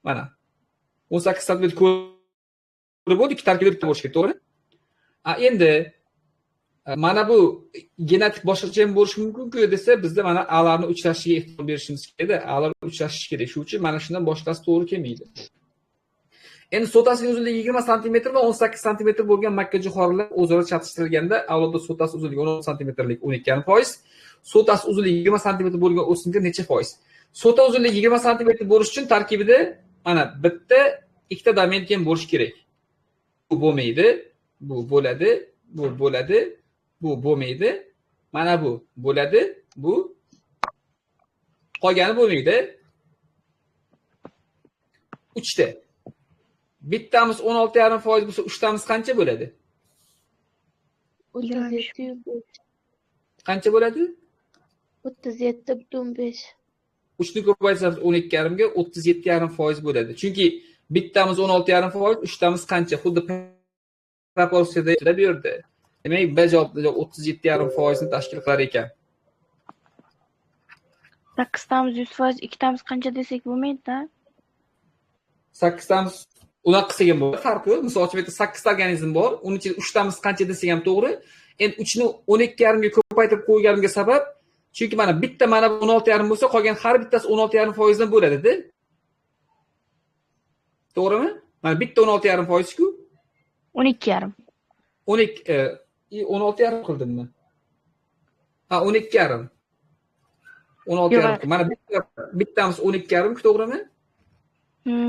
Mana 18 santimetr ko'rib bo'ldik, tarkibida bitta bo'lish kerak, to'g'ri? Endi mana bu genetik boshqacha ham bo'lishi mumkin-ku desa, bizda mana a'larni uchrashishiga e'tibor berishimiz kerak-da. A'lar uchrashishi kerak. Shuning uchun mana shundan boshqasi to'g'ri kelmaydi. Endi so'tasining uzunligi 20 sm va 18 sm bo'lgan makka jo'xorilar o'zaro chatishtirilganda avlodda so'tasi uzunligi 16 sm-lik 12,5%, so'tasi uzunligi 20 sm bo'lgan o'simliklar necha foiz? So'ta uzunligi 20 sm bo'lish uchun tarkibida mana bitta, ikkita dominant ham bo'lish kerak. Bu bo'lmaydi, bu bo'ladi, bu bo'ladi, bu bo'lmaydi. Mana bu bo'ladi, bu qolgani bo'lmaydi. 3 ta. Bittamiz 16,5% bo'lsa, 3tamiz qancha bo'ladi? 37,5. Qancha bo'ladi? 37,5. 3 ni ko'paytirsangiz 12,5 ga 37,5% bo'ladi. Chunki bittamiz 16,5%, 3tamiz qancha? Xuddi proporsiyada bu yerda. Demak, B javobda 37,5% ni tashkil qilar ekan. 8tamiz 100%, 2tamiz qancha desak bo'lmaydi-da. 8tamiz unaqa qilsak ham bo'ladi. Farqi yo'q. Misol uchun, 8 ta organizm bor. Uning ichida 3tamiz qancha desak ham to'g'ri. Endi 3 ni 12,5 ga ko'paytirib qo'yganimga sabab, chunki mana bitta mana 16,5 bo'lsa, qolgan har bittasi 16,5% dan bo'ladi-da. To'g'rimi? Mana bitta 16,5%-ku. 12,5. 16,5 qildimmi? 12,5. 16,5. Mana bittamiz 12,5, to'g'rimi?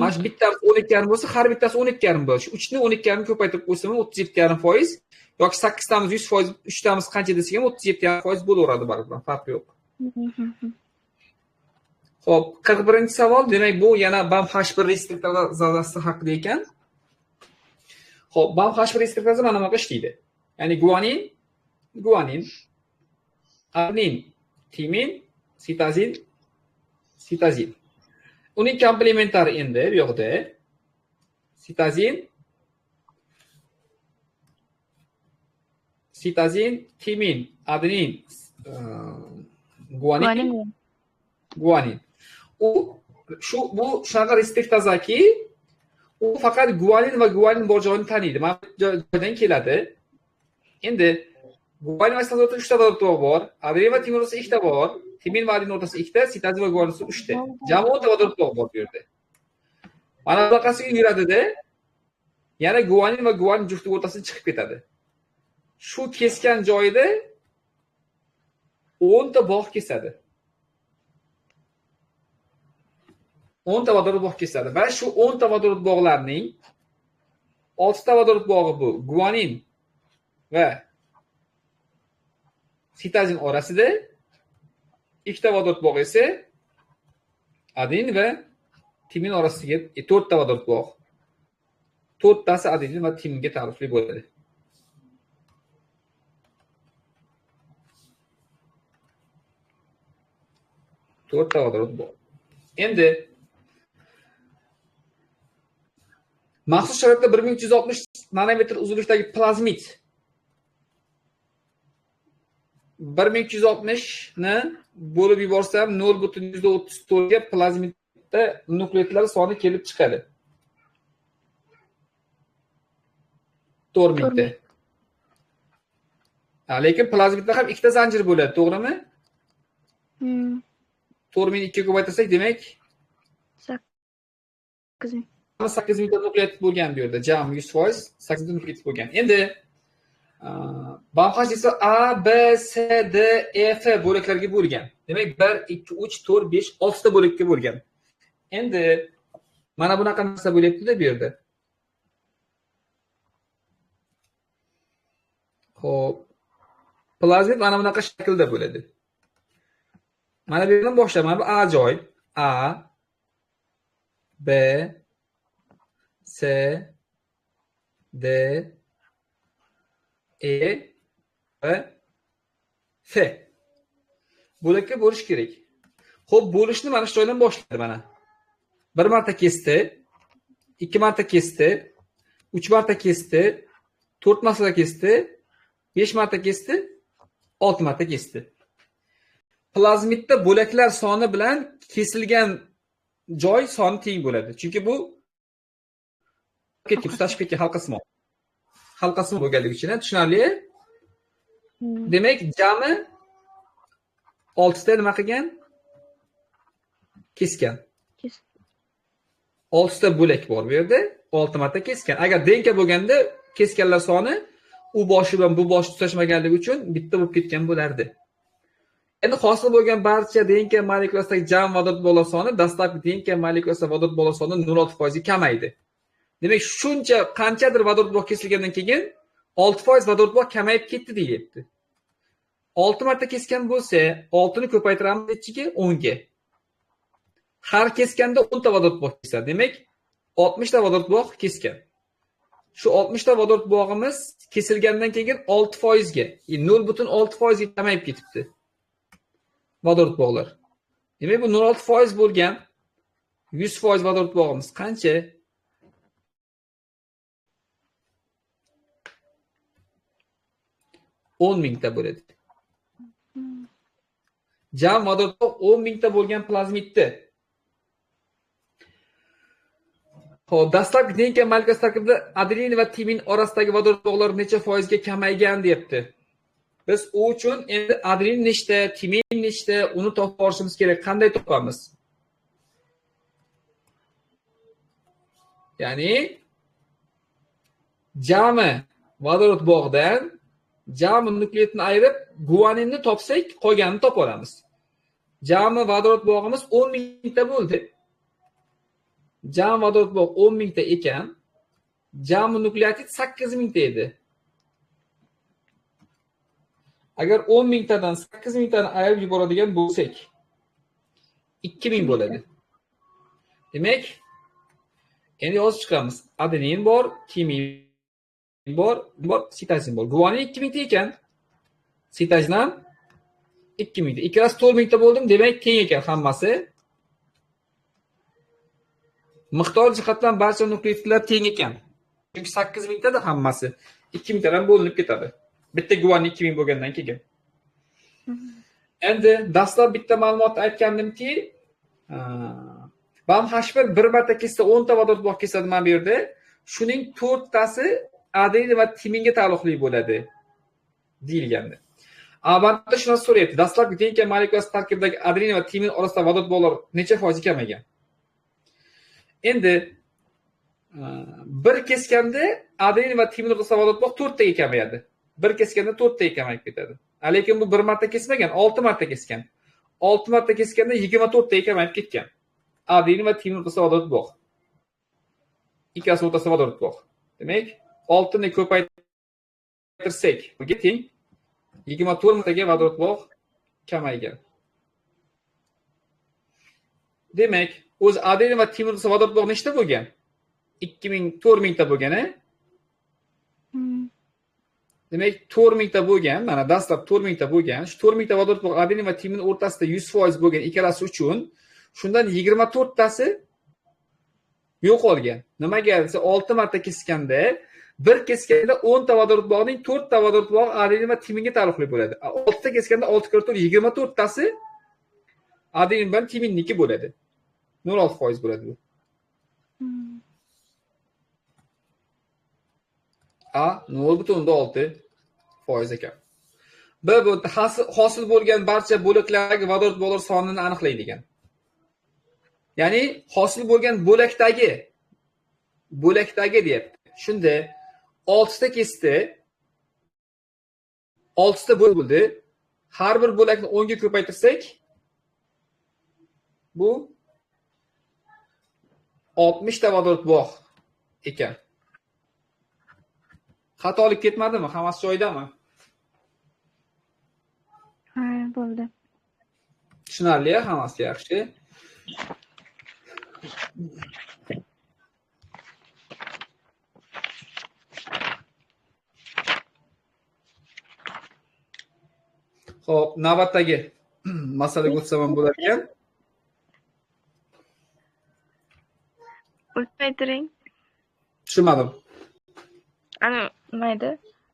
Mana shu bittamiz 12,5 bo'lsa, har bittasi 12,5 bo'ladi. Shu 3 ni 12,5 ko'paytirib qo'ysam 37,5%, yoki 8tamiz 100%, 3tamiz qancha desak ham 37,5% bo'laveradi baribir, farqi yo'q. Xo'p, 41-savol. Demak, bu yana BAM-H1 restriktorlar zonasi haqida ekan. Xo'p, BAM-H1 restriktorlar mana bunaqa ishlaydi. Ya'ni guanin, adenin, timin, sitazin. Uning komplementari endi bu yoqda sitazin, timin, adenin, guanin. Bu shunaqa respektazaki, u faqat guanin va guanin bor joyni taniydi. Mana bu joydan keladi. Endi guanin va sitazin o'rtasida 3 ta vodorod bor, adenin va timin o'rtasida 2 ta bor. Timin va adenin o'rtasida 2 ta, sitazin va guanin o'rtasida 3 ta. Jami 10 ta vodorod bor bu yerda. Mana bunaqasiga yuradi-da. Yana guanin va guanin jufti o'rtasidan chiqib ketadi. Shu kesgan joyida 10 ta bog' kesadi. 10 ta vodorod bog' kesadi. Va shu 10 ta vodorod bog'larning 6 ta vodorod bog'i bu guanin va sitazin orasida, 2 ta vodorod bog' esa adenin va timin orasiga 4 ta vodorod bog'. 4 tasi adenin va timinga taalluqli bo'ladi. To'rtta vodorod bog'. Endi maxsus sharoitda 1360 nanometr uzunlikdagi plazmid 1360 ni bo'lib yuborsam 0.34 ga plazmidda nukleotlar soni kelib chiqadi. 4 mingta. Lekin plazmidda ham ikkita zanjir bo'ladi, to'g'rimi? 4 ming 2 ga ko'paytirsak, demak 8 ming. 8 mingta nukleotid bo'lgan bu yerda. Jami 100%, 8 mingta nukleotid bo'lgan. Endi BAMH esa A, B, C, D, E, F bo'laklarga bo'lgan. Demak 1, 2, 3, 4, 5, 6 ta bo'lakka bo'lgan. Endi mana bunaqa narsa bo'lyapti-da bu yerda. Xo'p. Plazmid mana bunaqa shaklda bo'ladi. Mana bu yerdan boshlayman. Bu A joy. A, B, C, D, E va F. Bo'lakka bo'lish kerak. Xo'p, bo'lishni mana shu joydan boshlaydi mana. 1 marta kesdi, 2 marta kesdi, 3 marta kesdi, 4 marta kesdi, 5 marta kesdi, 6 marta kesdi. Plazmidda bo'laklar soni bilan kesilgan joy soni teng bo'ladi. Chunki bu tashib ketgan halqasimo bo'lganligi uchun tushunarli. Demak, jami 6 ta nima qilgan? Kesgan. 6 ta bo'lak bor bu yerda, 6 marta kesgan. Agar denka bo'lganda kesganlar soni u boshi bilan bu boshi tutashmaganligi uchun bitta bo'lib ketgan bo'lardi. Endi hosil bo'lgan barcha denka molekulasidagi jam vodorod bog'lar soni dastlabki denka molekulasida vodorod bog'lar soni 0.6% ga kamaydi. Demak, shuncha qanchadir vodorod bog' kesilgandan keyin 6% vodorod bog' kamayib ketdi deyapti. 6 marta kesgan bo'lsa, 6 ni ko'paytiramiz nechiga? 10 ga. Har keskanda 10 ta vodorod bog' kesadi. Demak, 60 ta vodorod bog' kesgan. Shu 60 ta vodorod bog'imiz kesilgandan keyin 6% ga, 0.6% ga kamayib ketibdi. Vodorod bog'lar. Demak, bu 0.6% bo'lgan 100% vodorod bog'imiz qancha? o'n mingta bo'ladi. Jam vodorod bog' 10 mingta bo'lgan plazmidda. Xo'p, dastlabki denka molekulasi tarkibida adenin va timin orasidagi vodorod bog'lar necha foizga kamaygan deyapti. Biz u uchun endi adenin nechta, timin nechta, uni topib olishimiz kerak. Qanday topamiz? Ya'ni jami vodorod bog'dan jami nukleotidni ayirib, guaninni topsak, qolganini topib olamiz. Jami vodorod bog'imiz 10 mingta bo'ldi. Jami vodorod bog' 10 mingta ekan, jami nukleotid 8 mingta edi. Agar 10 mingtadan 8 mingtani ayirib yuboradigan bo'lsak, 2000 bo'ladi. Demak, endi yozib chiqamiz. Adenin bor, timin bor, sitazin bor. Guanin 2000 ta ekan. Sitazin ham 2000 ta. Ikkalasi 4 mingta bo'ldim, demak teng ekan hammasi. Miqdor jihatdan barcha nukleotidlar teng ekan. Chunki 8 mingtada hammasi 2000 tadan bo'linib ketadi. Bitta guanin 2000 bo'lgandan keyin. Endi dastlab bitta ma'lumot aytgandimki, BAMH1 bir marta kessa 10 ta vodorod bog' kesadi mana bu yerda. Shuning 4 tasi adenin va timinga taalluqli bo'ladi deyilgandi. Avvalda shuni so'rayapti. Dastlabki denka molekulasi tarkibidagi adenin va timin orasida vodorod bog'lar necha foiz kamagan? Endi bir keskanda adenin va timin orasida vodorod bog' 4 taga kamayadi. Bir kesganda 4 taga kamayib ketadi. Lekin bu bir marta kesmagan, 6 marta kesgan. 6 marta kesganda 24 taga kamayib ketgan. Adin va T o'rtasida vodorod bor. Ikkasi o'rtasida vodorod bor. Demak, 6 ni ko'paytirsak, bunga teng 24 martaga vodorod bor kamaygan. Demak, o'z Adin va T o'rtasida vodorod bor nechta bo'lgan? 4000 ta bo'lgan, a? Demak, 4000 ta bo'lgan, mana dastlab 4000 ta bo'lgan. Shu 4000 ta vodorod bor Adin va Tning o'rtasida 100% bo'lgan ikkalasi uchun shundan 24 tasi yo'qolgan. Nimaga desa 6 marta kesganda, bir kesganda 10 ta vodorod bog'ning 4 ta vodorod bog' Adin va Tnga taalluqli bo'ladi. 6 ta kesganda 6 × 4 24 tasi Adin va Tngniki bo'ladi. 0,6% bo'ladi bu. A 0,6% ekan. B bu hosil bo'lgan barcha bo'laklardagi vodorod bog'lar sonini aniqlaydigan. Ya'ni hosil bo'lgan bo'lakdagi deyapti. Shunda 6 ta kesdi. 6 ta bo'ldi. Har bir bo'lakni 10 ga ko'paytirsak bu 60 ta vodorod bog' ekan. Xatolik ketmadimi? Hammasi joyidami? Ha, bo'ldi. Tushunarli, hammasi yaxshi. Xo'p, navbatdagi masalaga o'tsam ham bo'lar ekan. O'tmaytiring. Tushunmadim. Ana nima edi?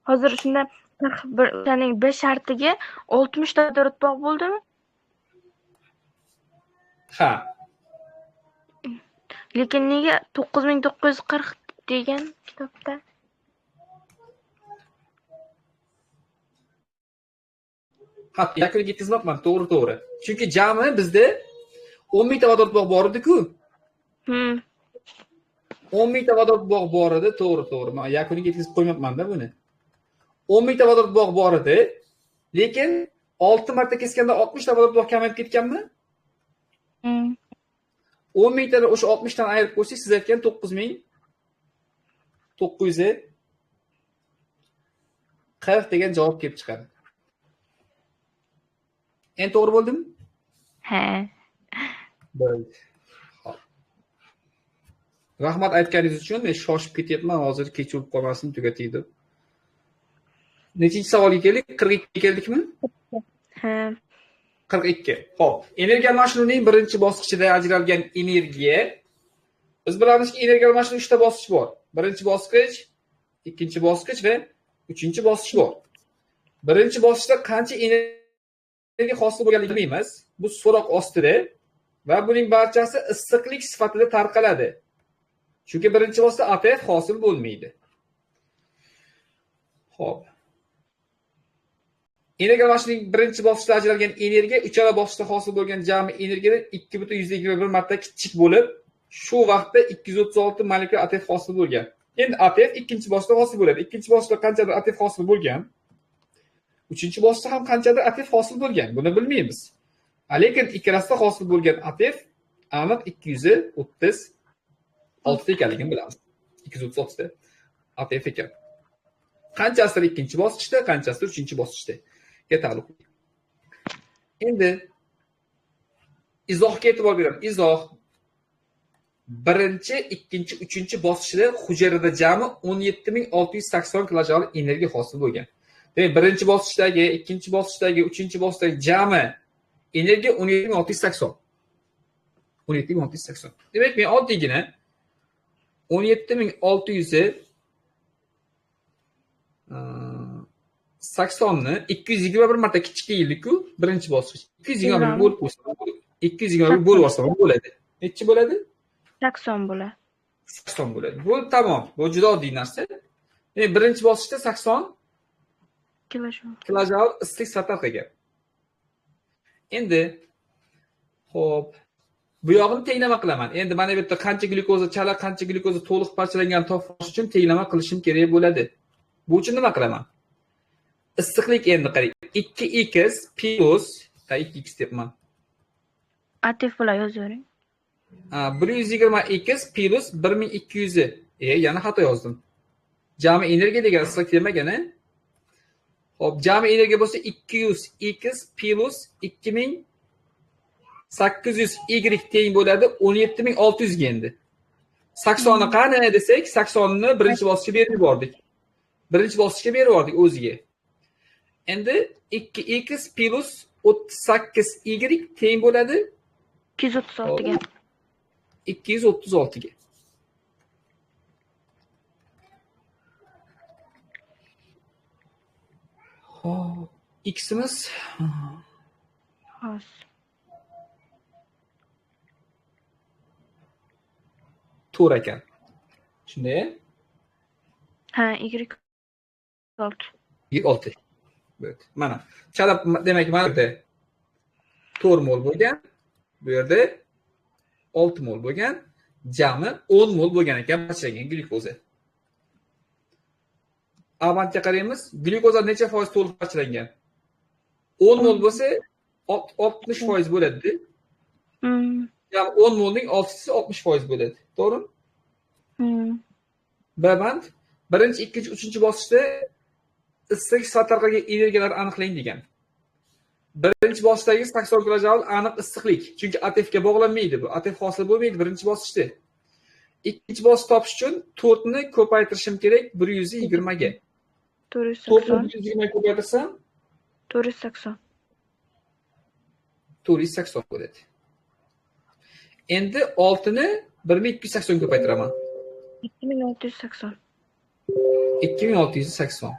Hozir shunda 41 taning 5 shartiga 60 ta vodorod bog' bo'ldimi? Ha. Lekin nega 9940 degan kitobda? Ha, yakuniga yetkazmoqman, to'g'ri. Chunki jami bizda 10 ming ta vodorod bog' bor edi-ku. 10 ming ta vodorod bog' bor edi, to'g'ri. Men yakuniga yetkazib qo'ymayapman-da buni. 10 ming ta vodorod bog' bor edi, lekin 6 marta kesganda 60 ta vodorod bog' kamayib ketganmi? 10 ming tadan o'sha 60 dan ayirib qo'ysak, siz aytgan 9940 degan javob kelib chiqadi. Endi to'g'ri bo'ldimi? Ha. Bo'ldi. Rahmat aytganingiz uchun. Men shoshib ketyapman, hozir kech bo'lib qolmasin, tugataydi. Nechinchi savolga keldik? 42 keldikmi? Ha. 42. Xo'p, energiya almashinuvining birinchi bosqichida ajralgan energiya. Biz bilamizki, energiya almashinuv 3 ta bosqich bor. Birinchi bosqich, ikkinchi bosqich va uchinchi bosqich bor. Birinchi bosqichda qancha energiya hosil bo'lganligini bilmaymiz. Bu so'roq ostida va buning barchasi issiqlik sifatida tarqaladi. Chunki birinchi bosqichda ATF hosil bo'lmaydi. Xo'p. Energiya almashinuvning birinchi bosqichda ajralgan energiya uchala bosqichda hosil bo'lgan jami energiyadan 2,21 marta kichik bo'lib, shu vaqtda 236 molekula ATF hosil bo'lgan. Endi ATF ikkinchi bosqichda hosil bo'ladi. Ikkinchi bosqichda qanchadir ATF hosil bo'lgan? Uchinchi bosqichda ham qanchadir ATF hosil bo'lgan? Buni bilmaymiz. Lekin ikkalasida hosil bo'lgan ATF aniq 236 ekanligini bilamiz. 236 ta ATF ekan. Qanchasidir ikkinchi bosqichda, qanchasidir uchinchi bosqichda taalluqli. Endi izohga e'tibor beramiz. Izoh birinchi, ikkinchi, uchinchi bosqichda hujayrada jami 17680 kilojul energiya hosil bo'lgan. Demak, birinchi bosqichdagi, ikkinchi bosqichdagi, uchinchi bosqichdagi jami energiya 17680. 17680. Demak, men oddiygina 17600 80ni 221 marta kichik deyildi-ku, birinchi bosqich. 221 bo'lib qo'ysa, 221 bo'lib olsa bo'ladi. Nechi bo'ladi? 80 bo'ladi. 80 bo'ladi. Bu tamom. Bu juda oddiy narsa. Demak, birinchi bosqichda 80 kilojul issiq sifat qilgan. Endi xo'p, bu yog'ini tenglama qilaman. Endi mana bu yerda qancha glyukoza chala, qancha glyukoza to'liq parchalangan topish uchun tenglama qilishim kerak bo'ladi. Bu uchun nima qilaman? issiqlik endi qarang. 2x plus 2x deyapman. Atif bilan yozavering. 120x plus 1200. Yana xato yozdim. Jami energiya degan issiqlik demagan, a? Hop, jami energiya bo'lsa 200x plus 2800y teng bo'ladi 17600 ga endi. Saksonni qani desak, saksonni birinchi bosqichga berib yubordik. Birinchi bosqichga berib yubordik o'ziga. Endi 2x plus 38y teng bo'ladi 236 ga. 236 ga. Hop, x'imiz Xo'sh. to'g'ri ekan. Shunday. Ha, y6. 6. Evet. Mana. Chala demak mana bu yerda 4 mol bo'lgan. Bu yerda 6 mol bo'lgan. Jami 10 mol bo'lgan ekan parchalangan glyukoza. Avantga qaraymiz. Glyukoza necha foiz to'liq parchalangan? 10 mol bo'lsa 60% bo'ladi. Ya'ni 10 molning 6'si 60% bo'ladi. To'g'rimi? Band birinchi, ikkinchi, uchinchi bosqichda issiq sifat tarqalgan energiyalar aniqlang degan. Birinchi bosqichdagi 80 kilojoul aniq issiqlik. Chunki ATFga bog'lanmaydi bu. ATF hosil bo'lmaydi birinchi bosqichda. Ikkinchi bosqich topish uchun 4 ni ko'paytirishim kerak 120 ga. 480. 120 ga ko'paytirsam 480. 480 bo'ladi. Endi 6 ni 1280 ga ko'paytiraman. 2680. 2680.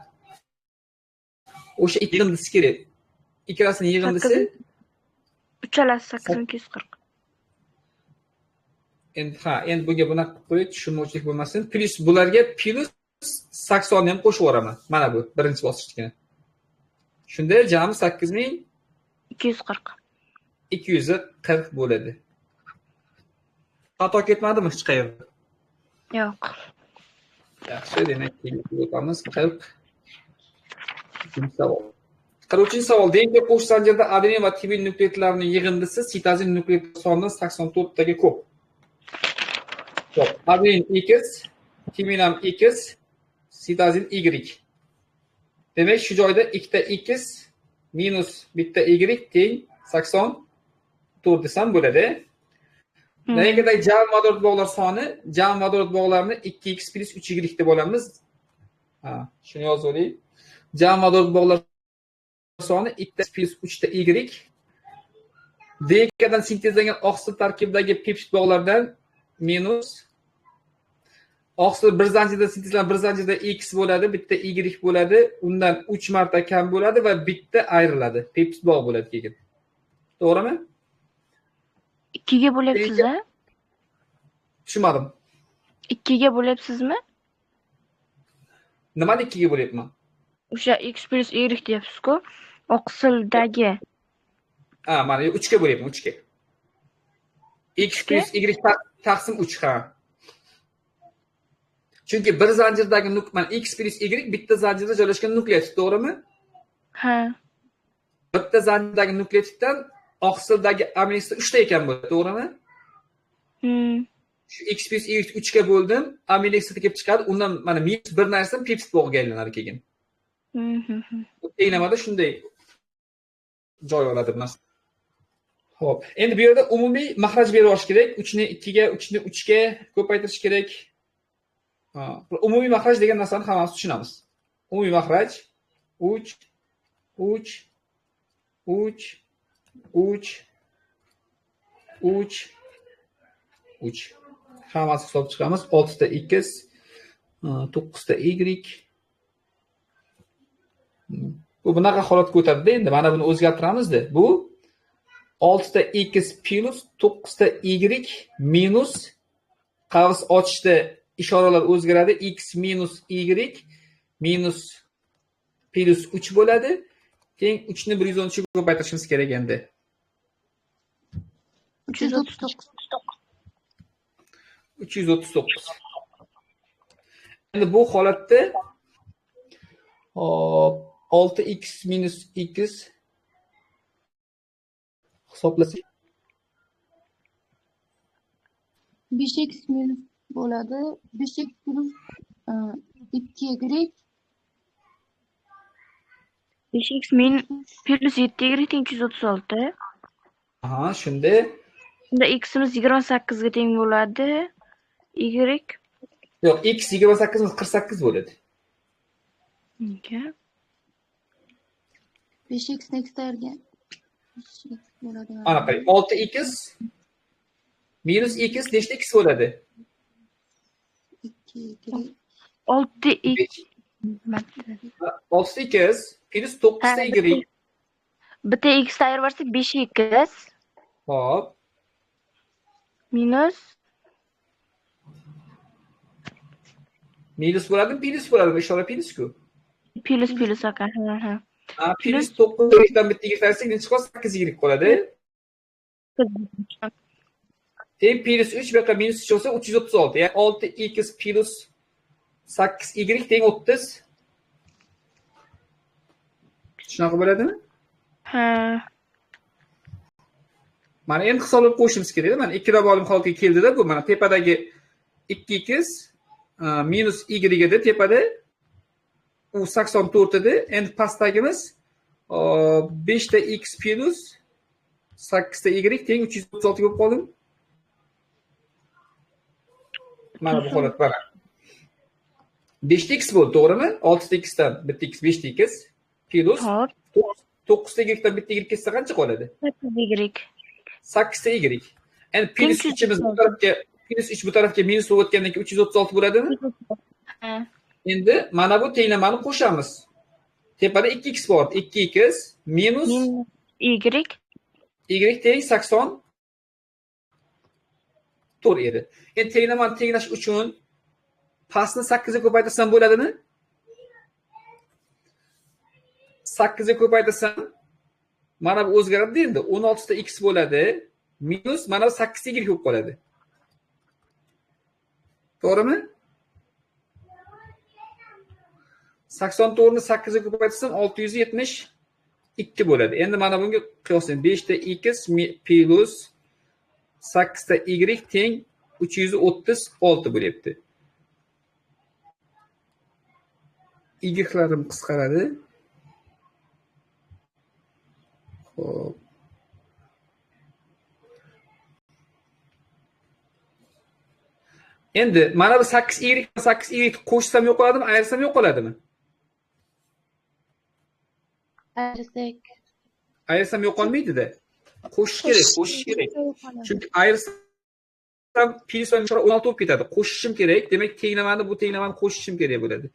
O'sha ikki yig'indisi kerak. Ikkalasining yig'indisi uchalasi 8240. Endi bunga bunaqa qo'yib tushunmovchilik bo'lmasin. Plus bularga plus 80 ni ham qo'shib yuboraman. Mana bu birinchi bosqichdagi. Shunda jami 8240 240 bo'ladi. Xato ketmadimi hech qayerda? Yo'q. Yaxshi, demak o'tamiz 40. Uchinchi savol. 40-savol. Dengli qo'sh zanjirda adenin va timin nukleotitlarining yig'indisi sitozin nukleotid sonidan 84 taga ko'p. Xo'p, adenin X, timin ham X, sitozin Y. Demak, shu joyda ikkita X minus bitta Y teng 84 desam bo'ladi. Rangdagi jam vodorod bog'lar soni, jam vodorod bog'larini 2x plus 3y deb olamiz. Shuni yozib oling. Jam vodorod bog'lar soni 2x plus 3 ta y. DNKdan sintezlangan oqsil tarkibidagi peptid bog'lardan minus oqsil bir zanjirda sintezlangan bir zanjirda x bo'ladi, bitta y bo'ladi, undan 3 marta kam bo'ladi va bitta ayriladi. Peptid bog' bo'ladi keyin. To'g'rimi? 2 ga bo'lyapsiz a? Tushunmadim. 2 ga bo'lyapsizmi? Nimani 2 ga bo'lyapman? O'sha x plus y deyapsiz-ku. Oqsildagi. Mana 3 ga bo'lyapman, 3 ga. X plus y taqsim 3 ha. Chunki bir zanjirdagi mana x plus y bitta zanjirda joylashgan nukleotid, to'g'rimi? Ha. Bitta zanjirdagi nukleotiddan oqsildagi aminokislota 3 ta ekan bo'ladi, to'g'rimi? Shu x plus y 3 ga bo'ldim, aminokislota kelib chiqadi, undan mana minus bir narsa peptid bog'iga aylanadi keyin. Tenglamada shunday joy oladi bu narsa. Xo'p, endi bu yerda umumiy mahraj berib olish kerak. 3 ni 2 ga, 3 ni 3 ga ko'paytirish kerak. Umumiy mahraj degan narsani hammamiz tushunamiz. Umumiy mahraj 3 3 3 3 3 3. Hammasi hisob chiqamiz. 6 ta x, 9 ta y. Bu bunaqa holatga o'tadi-da, endi mana buni o'zgartiramiz-da. Bu 6 ta x plus 9 ta y minus qavs ochishda ishoralar o'zgaradi. X minus y minus plus 3 bo'ladi. Teng 3 ni 113 ga ko'paytirishimiz kerak endi. 339. 339. Endi bu holatda hop 6x minus x hisoblasak 5x minus bo'ladi. 5x plus 2y 5x min plus 7y teng 236. aha, shunda Unda x'imiz 28 ga teng bo'ladi. Y yo'q, x 28 emas 48 bo'ladi. nega? 5x nektarga 5x bo'ladi. Ana qarang, 6x minus x nechta x bo'ladi? 2y 6x 6x plus 9ta y. bitta x ayirib yuborsak 5x Hop. minus Minus bo'ladimi, plus bo'ladimi? Ishora plus-ku. plus aka. Ha. Ha, plus 9 dan bitta y tashsak necha qoladi? 8 y qoladi. Teng plus 3 bu yoqqa minus 3 olsa 336. Ya'ni 6x plus 8y teng 30. Shunaqa bo'ladimi? Ha. Mana endi hisoblab qo'yishimiz kerak. Mana ikkala bo'lim holga keldida bu. Mana tepadagi 2x minus y edi tepada. U 84 edi. Endi pastdagimiz 5 ta x plus 8 ta y teng 336 bo'lib qoldi. Mana bu holat mana. 5 ta x bo'ldi, to'g'rimi? 6 ta x dan bitta x 5 ta x plus Hop. 9 ta y dan bitta y ketsa qancha qoladi? 8y. 8 ta y. Endi plus 3imiz bu tarafga plus 3 bu tarafga minus o'tgandan keyin 336 bo'ladimi? Ha. Endi mana bu tenglamani qo'shamiz. Tepada 2x bor. 2x minus y y teng 80 to'g'ri edi. Endi tenglamani tenglash uchun pastni 8 ga ko'paytirsam bo'ladimi? 8 ga ko'paytirsam mana bu o'zgaradi endi. 16 ta x bo'ladi. Minus mana 8 ta y bo'lib qoladi. To'g'rimi? 84 ni 8 ga ko'paytirsam 672 bo'ladi. Endi mana bunga qiyoslang. 5 ta x plus 8 ta y teng 336 bo'lyapti. Y-larim qisqaradi. Xo'p. Endi mana bu 8y qo'shsam yo'q qoladimi, ayirsam yo'q qoladimi? ayirsak Ayirsam yo'q qolmaydi-da. Qo'shish kerak. Chunki ayirsam plus va 16 bo'lib ketadi. Qo'shishim kerak. Demak, tenglamani bu tenglamani qo'shishim kerak bo'ladi.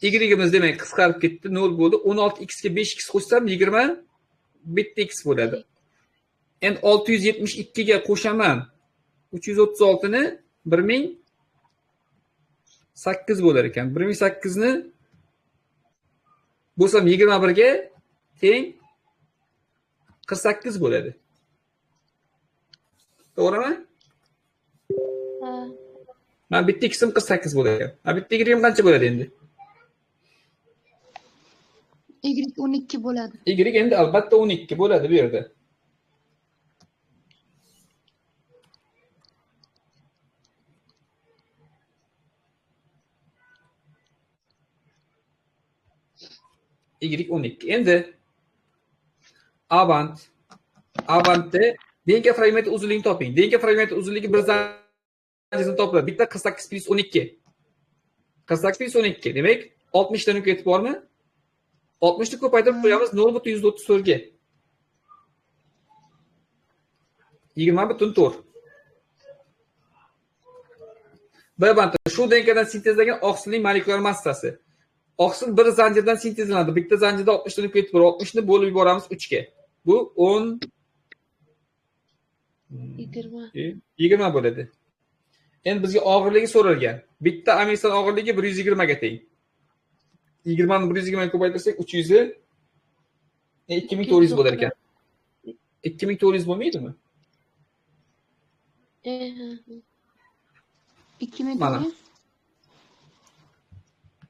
Y-imiz demak qisqarib ketdi, 0 bo'ldi. 16x ga 5x qo'shsam 20 bitta x bo'ladi. Endi 672 ga qo'shaman. 336 ni 1008 bo'lar ekan. 1008 ni bo'lsam 21 ga teng 48 bo'ladi. To'g'rimi? ha Mana bitta x'im 48 bo'lar ekan. Ha, bitta y qancha bo'ladi endi? y 12 bo'ladi. Y endi albatta 12 bo'ladi bu yerda. Y 12. Endi Avantda denka fragmenti uzunligini toping. Denka fragmenti uzunligi bir zanjirni topiladi. Bitta 48 plus 12. 48 plus 12. Demak, 60 dan ketib bormi? 60 ni ko'paytirib qo'yamiz 0.134 ga. 20.4. B-band shu denkadan sintezlangan oqsilning molekulyar massasi. Oqsil bir zanjirdan sintezlanadi. Bitta zanjirda 60 dan ketib boradi. 60 ni bo'lib yuboramiz 3 ga. Bu 10 20 bo'ladi. Endi bizga og'irligi so'ralgan. Bitta amilsan og'irligi 120 ga teng. 20 ni 120 ga ko'paytirsak 300 2400 bo'lar ekan. 2400 bo'lmaydimi? 2400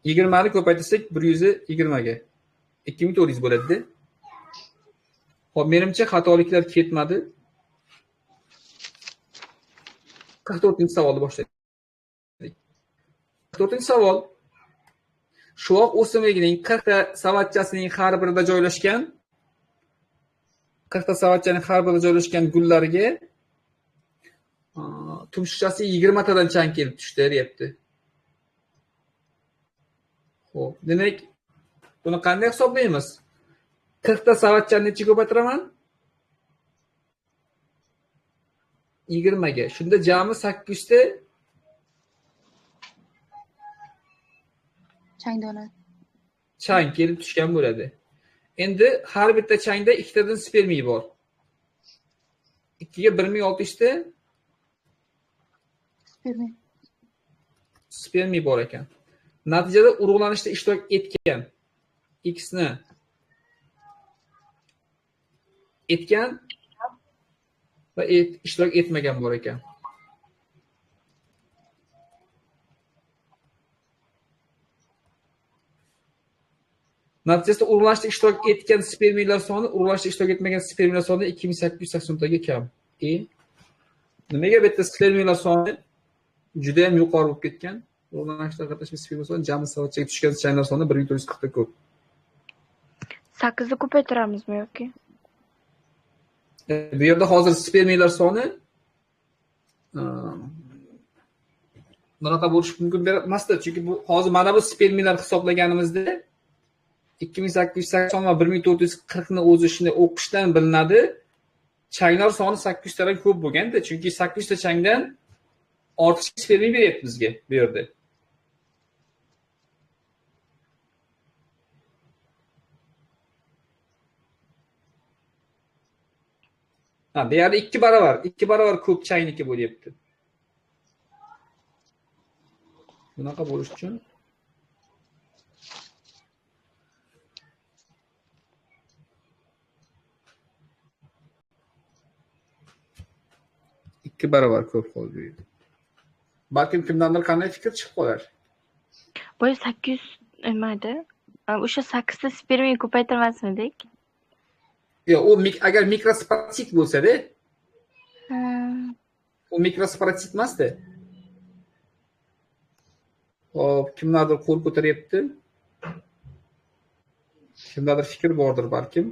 20 ni ko'paytirsak 120 ga. 2400 bo'ladi. Hop, menimcha xatoliklar ketmadi. 44-savolni boshlaylik. 44-savol. Shuvoq o'simligining 40 ta savatchasining har birida joylashgan 40 ta savatchaning har birida joylashgan gullariga tumshuqchasi 20 tadan chang kelib tushdi, deyapti. Xo'p, demak, buni qanday hisoblaymiz? 40 ta savatchani nechaga ko'paytiraman? 20 ga. Shunda jami 800 ta Chang dona. chang kelib tushgan bo'ladi. Endi har bitta changda ikkitadan spermiy bor. 2 ga 1600 ta spermiy bor ekan. Natijada urug'lanishda ishtirok etgan X ni etgan va ishtirok etmagan bor ekan. Natijada urug'lanishda ishtirok etgan spermiylar soni urug'lanishda ishtirok etmagan spermiylar soni 2880 taga kam. Nimaga bu yerda spermiylar soni juda ham yuqori bo'lib ketgan? Urug'lanishda qatnashgan spermiy soni jami savatchaga tushgan changlar soni 1440 ta ko'p. 8 ni ko'paytiramizmi yoki? Bu yerda hozir spermiylar soni bunaqa bo'lishi mumkin emasdi, chunki bu hozir mana bu spermiylar hisoblaganimizda 2880 va 1440 ni o'zi shunday o'qishdan bilinadi. Changlar soni 800 tadan ko'p bo'lganda, chunki 800 ta changdan ortiqcha spermiy beryapti bizga bu yerda. Deyarli 2 barobar ko'p changniki bo'lyapti. Bunaqa bo'lish uchun ikki barobar ko'p qoldi. Balkim kimdandir qanday fikr chiqib qolar. Boya 800 emaydi. O'sha 8 ta spermiy ko'paytirmasmidik? Yo'q, u agar mikrosporotit bo'lsa-da, Ha. u mikrosporotit emasdi. Hop, kimlardir qo'l ko'taryapti? Kimlardir fikr bordir balkim.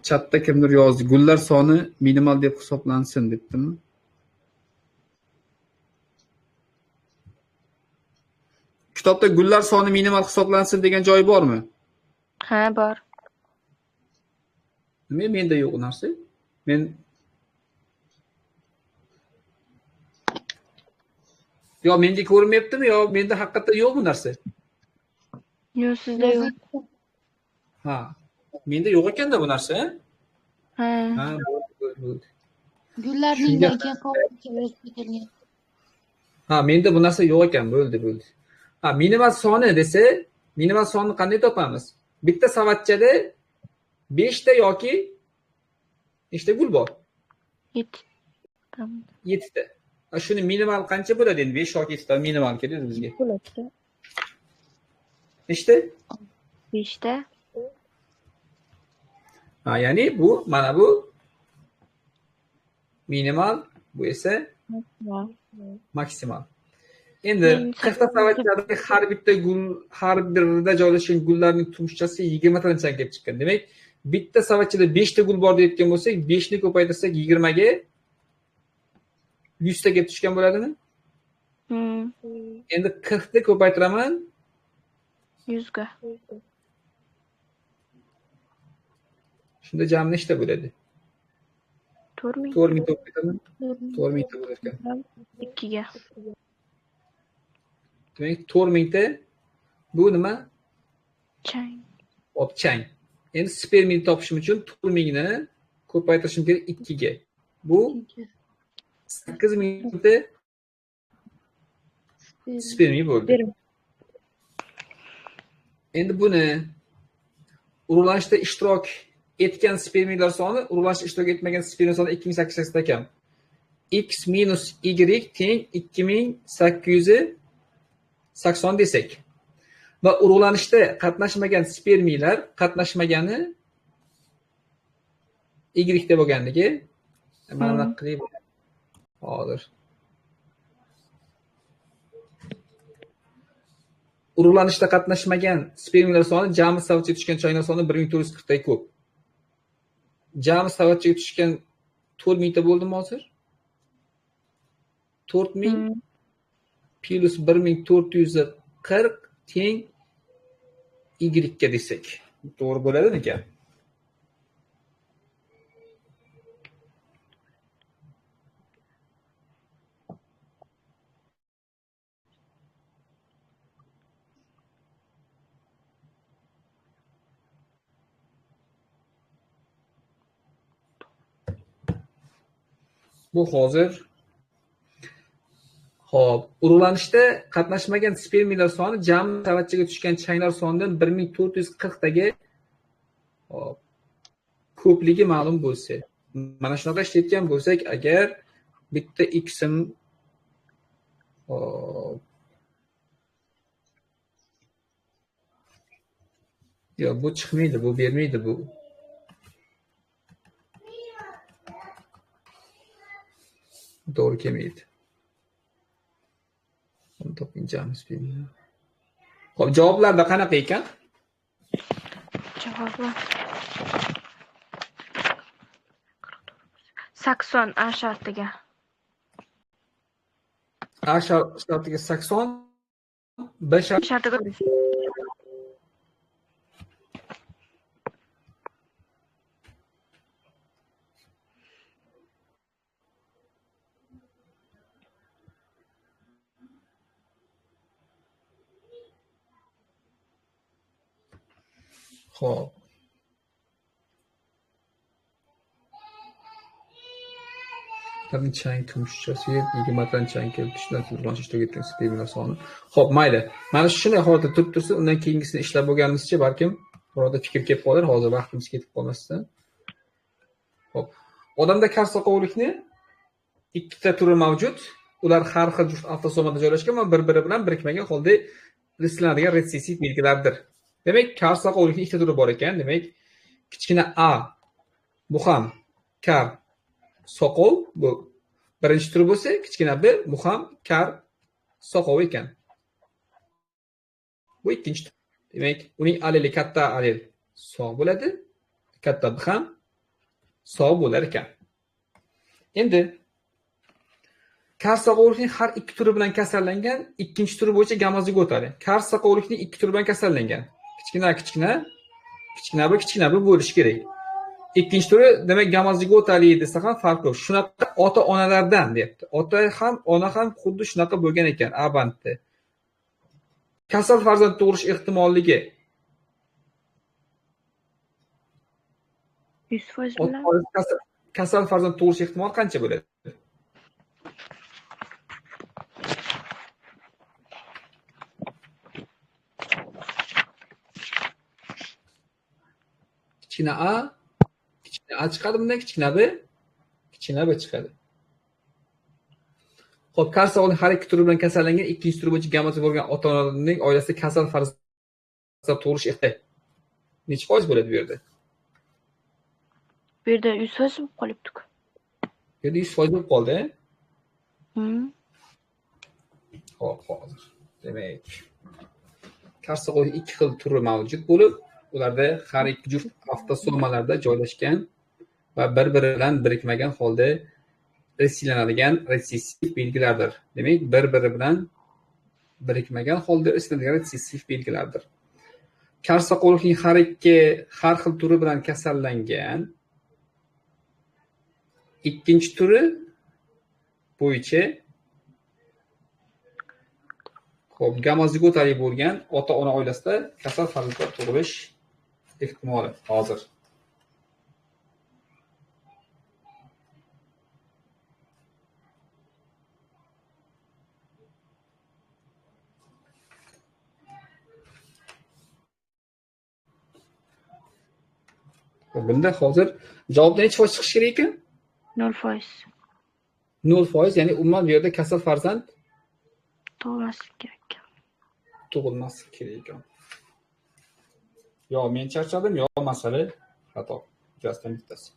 Chatda kimdir yozdi. Gullar soni minimal deb hisoblansin debdimi? Kitobda gullar soni minimal hisoblansin degan joy bormi? Ha, bor. Menda yo'q u narsa. Men yo menga ko'rinmayaptimi yo menda haqiqatdan yo'q bu narsa. Yo'q, sizda yo'q. Ha. Menda yo'q ekanda bu narsa. Ha. Ha, bo'ldi. Gullarning Shunga- rangga qo'shib ketilgan. Ha, menda bu narsa yo'q ekan, bo'ldi. Ha, minimal soni desa, minimal sonni qanday topamiz? Bitta savatchada 5 ta yoki nechta gul bor? 7. Tamam. 7 ta. Shuni minimal qancha bo'ladi endi? 5 yoki 7 ta minimal keladi bizga. Bo'ladi. Nechta? 5 ta. Ha, ya'ni bu mana bu minimal, bu esa maksimal. Endi 40 ta savatchadagi har bitta gul, har birida joylashgan gullarning tumshuqchasi 20 tadan chang kelib chiqqan. Demak, bitta savatchada 5 ta gul bor deyotgan bo'lsak, 5 ni ko'paytirsak 20 ga 100 ta kelib tushgan bo'ladimi? Endi 40 ni ko'paytiraman 100 ga. Shunda jami nechta bo'ladi? 4000. 4000 ta ko'paytiraman. 4000 ta bo'lar ekan. 2 ga. Demak, 4000 ta bu nima? Chang. Hop, chang. Endi spermiyni topishim uchun 4000 ni ko'paytirishim kerak 2 ga. Bu 8000 ta spermiy bo'ldi. Endi buni urug'lanishda ishtirok etgan spermiylar soni urug'lanishda ishtirok etmagan spermiya soni 2880 ekan. X minus Y teng 2880 desak. Va urug'lanishda qatnashmagan spermiylar qatnashmagani Y da bo'lganligi mana bunaqa qilib hozir. Urug'lanishda qatnashmagan spermiylar soni jami savatchaga tushgan choynak soni 1440 ta ko'p. Jami savatchaga tushgan 4000 ta bo'ldimi hozir? 4000 plus 1440 teng Y ga desak. To'g'ri bo'ladimikan? Bu hozir Xo'p, urug'lanishda qatnashmagan spermiylar soni jami savatchaga tushgan changlar sonidan 1440 taga hop ko'pligi ma'lum bo'lsa, mana shunaqa ishlayotgan bo'lsak, agar bitta x'im yo'q, bu chiqmaydi, bu bermaydi bu. To'g'ri kelmaydi. Topinchamiz bilmayman. Xo'p, javoblarda qanaqa ekan? Javoblar. Sakson A shartiga. A shartiga 80, B Shartiga Xo'p. Tabii chang kumushchasi 20 dan chang kelib tushdan urug'lanish ishtirok etgan spermiylar soni. Xo'p, mayli. Mana shunday holatda turib tursa, undan keyingisini ishlab bo'lganimizcha balkim birorta fikr kelib qolar, hozir vaqtimiz ketib qolmasdan. Xo'p. Odamda kar-soqovlikni ikkita turi mavjud. Ular har xil juft avtosomada joylashgan va bir-biri bilan birikmagan holda retslanadigan retsessiv belgilardir. Demak, kar-soqovlikning ikkita turi bor ekan. Demak, kichkina a bu ham kar soqov, bu birinchi turi bo'lsa, kichkina b bu ham kar soqov ekan. Bu ikkinchi tur. Demak, uning alleli katta allel sog' bo'ladi, katta b ham sog' bo'lar ekan. Endi kar soqovlikning har ikki turi bilan kasallangan, ikkinchi turi bo'yicha gamozigotali. Kar soqovlikning ikki turi bilan kasallangan. Kichkina b bo'lishi kerak. Ikkinchi turi demak gamozigotali desa ham farqi yo'q. Shunaqa ota-onalardan deyapti. Ota ham, ona ham xuddi shunaqa bo'lgan ekan, A bandda. Kasal farzand tug'ilish ehtimolligi 100% bilan kasal farzand tug'ilish ehtimoli qancha bo'ladi? Kichkina a chiqadi bundan, kichkina b chiqadi. Xo'p, kar soqovlik har ikki turi bilan kasallangan, ikkinchi turi bo'yicha gamosi bo'lgan ota-onalarning oilasida kasal farzand tug'ilish ehtimoli necha foiz bo'ladi bu yerda? Bu yerda 100% bo'lib qolibdi-ku. Bu yerda 100% bo'lib qoldi. Xo'p, hozir. Demak, kar soqovlik ikki xil turi mavjud bo'lib, ularda har ikki juft avtosomalarda joylashgan va bir-biri bilan birikmagan holda retslanadigan retsessiv belgilardir. Demak, bir-biri bilan birikmagan holda retslanadigan retsessiv belgilardir. Kar soqovlikning har xil turi bilan kasallangan, ikkinchi turi bo'yicha xo'p, gamozigotali bo'lgan ota-ona oilasida kasal farzandlar tug'ilish ehtimoli hozir. Bunda hozir javobda necha foiz chiqishi kerak ekan? 0%. 0%, ya'ni umuman bu yerda kasal farzand Tug'ilmaslik kerak ekan. tug'ilmasligi kerak ekan. Yo men charchadim, yo masala xato. Ikkitasidan bittasi.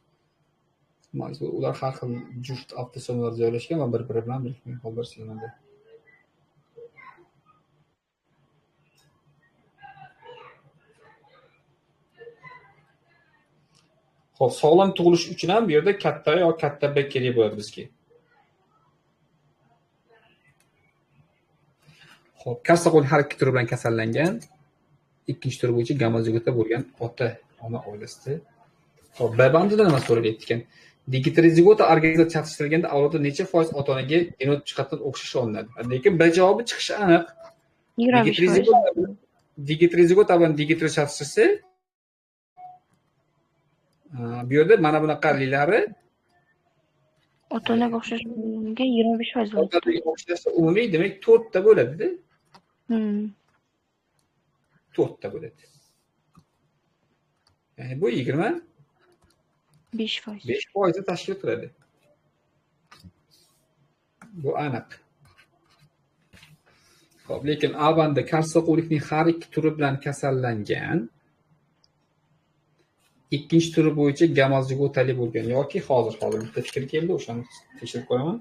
Mazkur ular har xil juft avtosalonlarda joylashgan va bir-biri bilan birikmay qoldirishganda. Xo'p, sog'lom tug'ilish uchun ham bu yerda katta yo katta B kerak bo'ladi bizga. Xo'p, karsaqo'l har ikki turi bilan kasallangan, ikkinchi turi bo'yicha gamozigota bo'lgan ota-ona oilasida. Xo'p, B bandida nima so'ralyapti ekan? Digitrozigota organizmda chatishtirilganda avlodda necha foiz ota-onaga genotip jihatdan o'xshash olinadi? Lekin B javobi chiqishi aniq. 25%. Digitrozigota bilan digitro chatishtirsa, bu yerda mana bunaqalilari Ota-onaga o'xshashga 25% bo'ladi. ota-onaga o'xshashsa umumiy demak 4 ta bo'ladi-da. 4 ta bo'ladi. Ya'ni bu 5%. 5% tashkil qiladi. Bu aniq. Xo'p, lekin A banda karsaqo'likning har ikki turi bilan kasallangan, ikkinchi turi bo'yicha gamozigotali bo'lgan yoki hozir bitta fikr keldi, o'shani tekshirib ko'raman.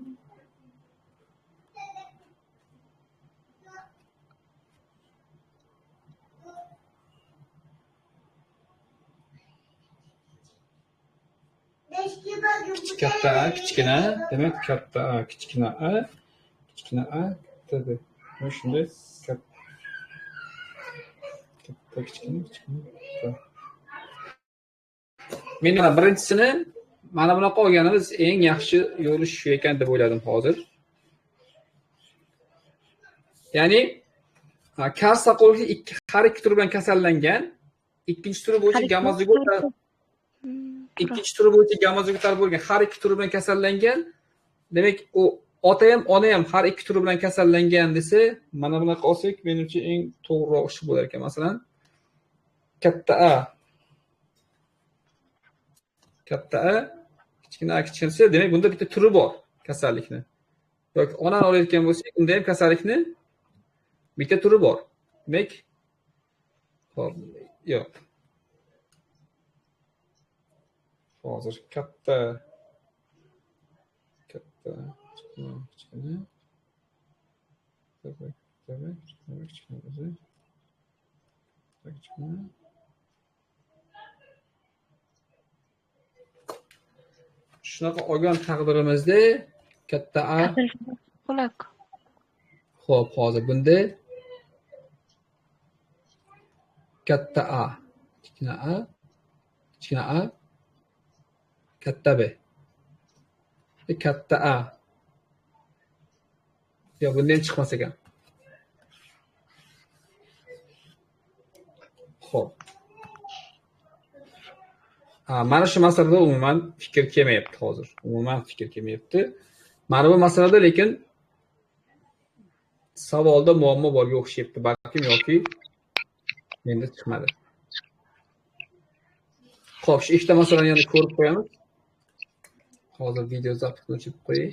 Katta A, kichkina A, demak katta A, kichkina A, kichkina A, katta B. Mana shunday katta kichkina, katta. Men mana birinchisini mana bunaqa olganimiz eng yaxshi yo'li shu ekan deb o'yladim hozir. Ya'ni karsaqo'llik har ikki turi bilan kasallangan, ikkinchi turi bo'yicha gamozigota ikkinchi turi bo'yicha gamozigotali bo'lgan har ikki turi bilan kasallangan, demak u ota ham ona ham har ikki turi bilan kasallangan desa, mana bunaqa olsak menimcha eng to'g'riroq ish bo'lar ekan. Masalan, katta A, kichkina A kichkinasi, demak bunda bitta turi bor kasallikni. Yoki onani olayotgan bo'lsak, unda ham kasallikni bitta turi bor. Demak, hop, yo'q. Hozir katta shunaqa olgan taqdirimizda katta A Qulaq. xo'p, hozir bunda katta A, kichkina A, katta B. Katta A. Yo, bundan chiqmas ekan. Xo'p. Mana shu masalada umuman fikr kelmayapti hozir. Mana bu masalada lekin savolda muammo borga o'xshayapti. Balkim yoki menda chiqmadi. Xo'p, shu ikkita masalani yana ko'rib qo'yamiz. Hozir video zapni o'chirib qo'yay.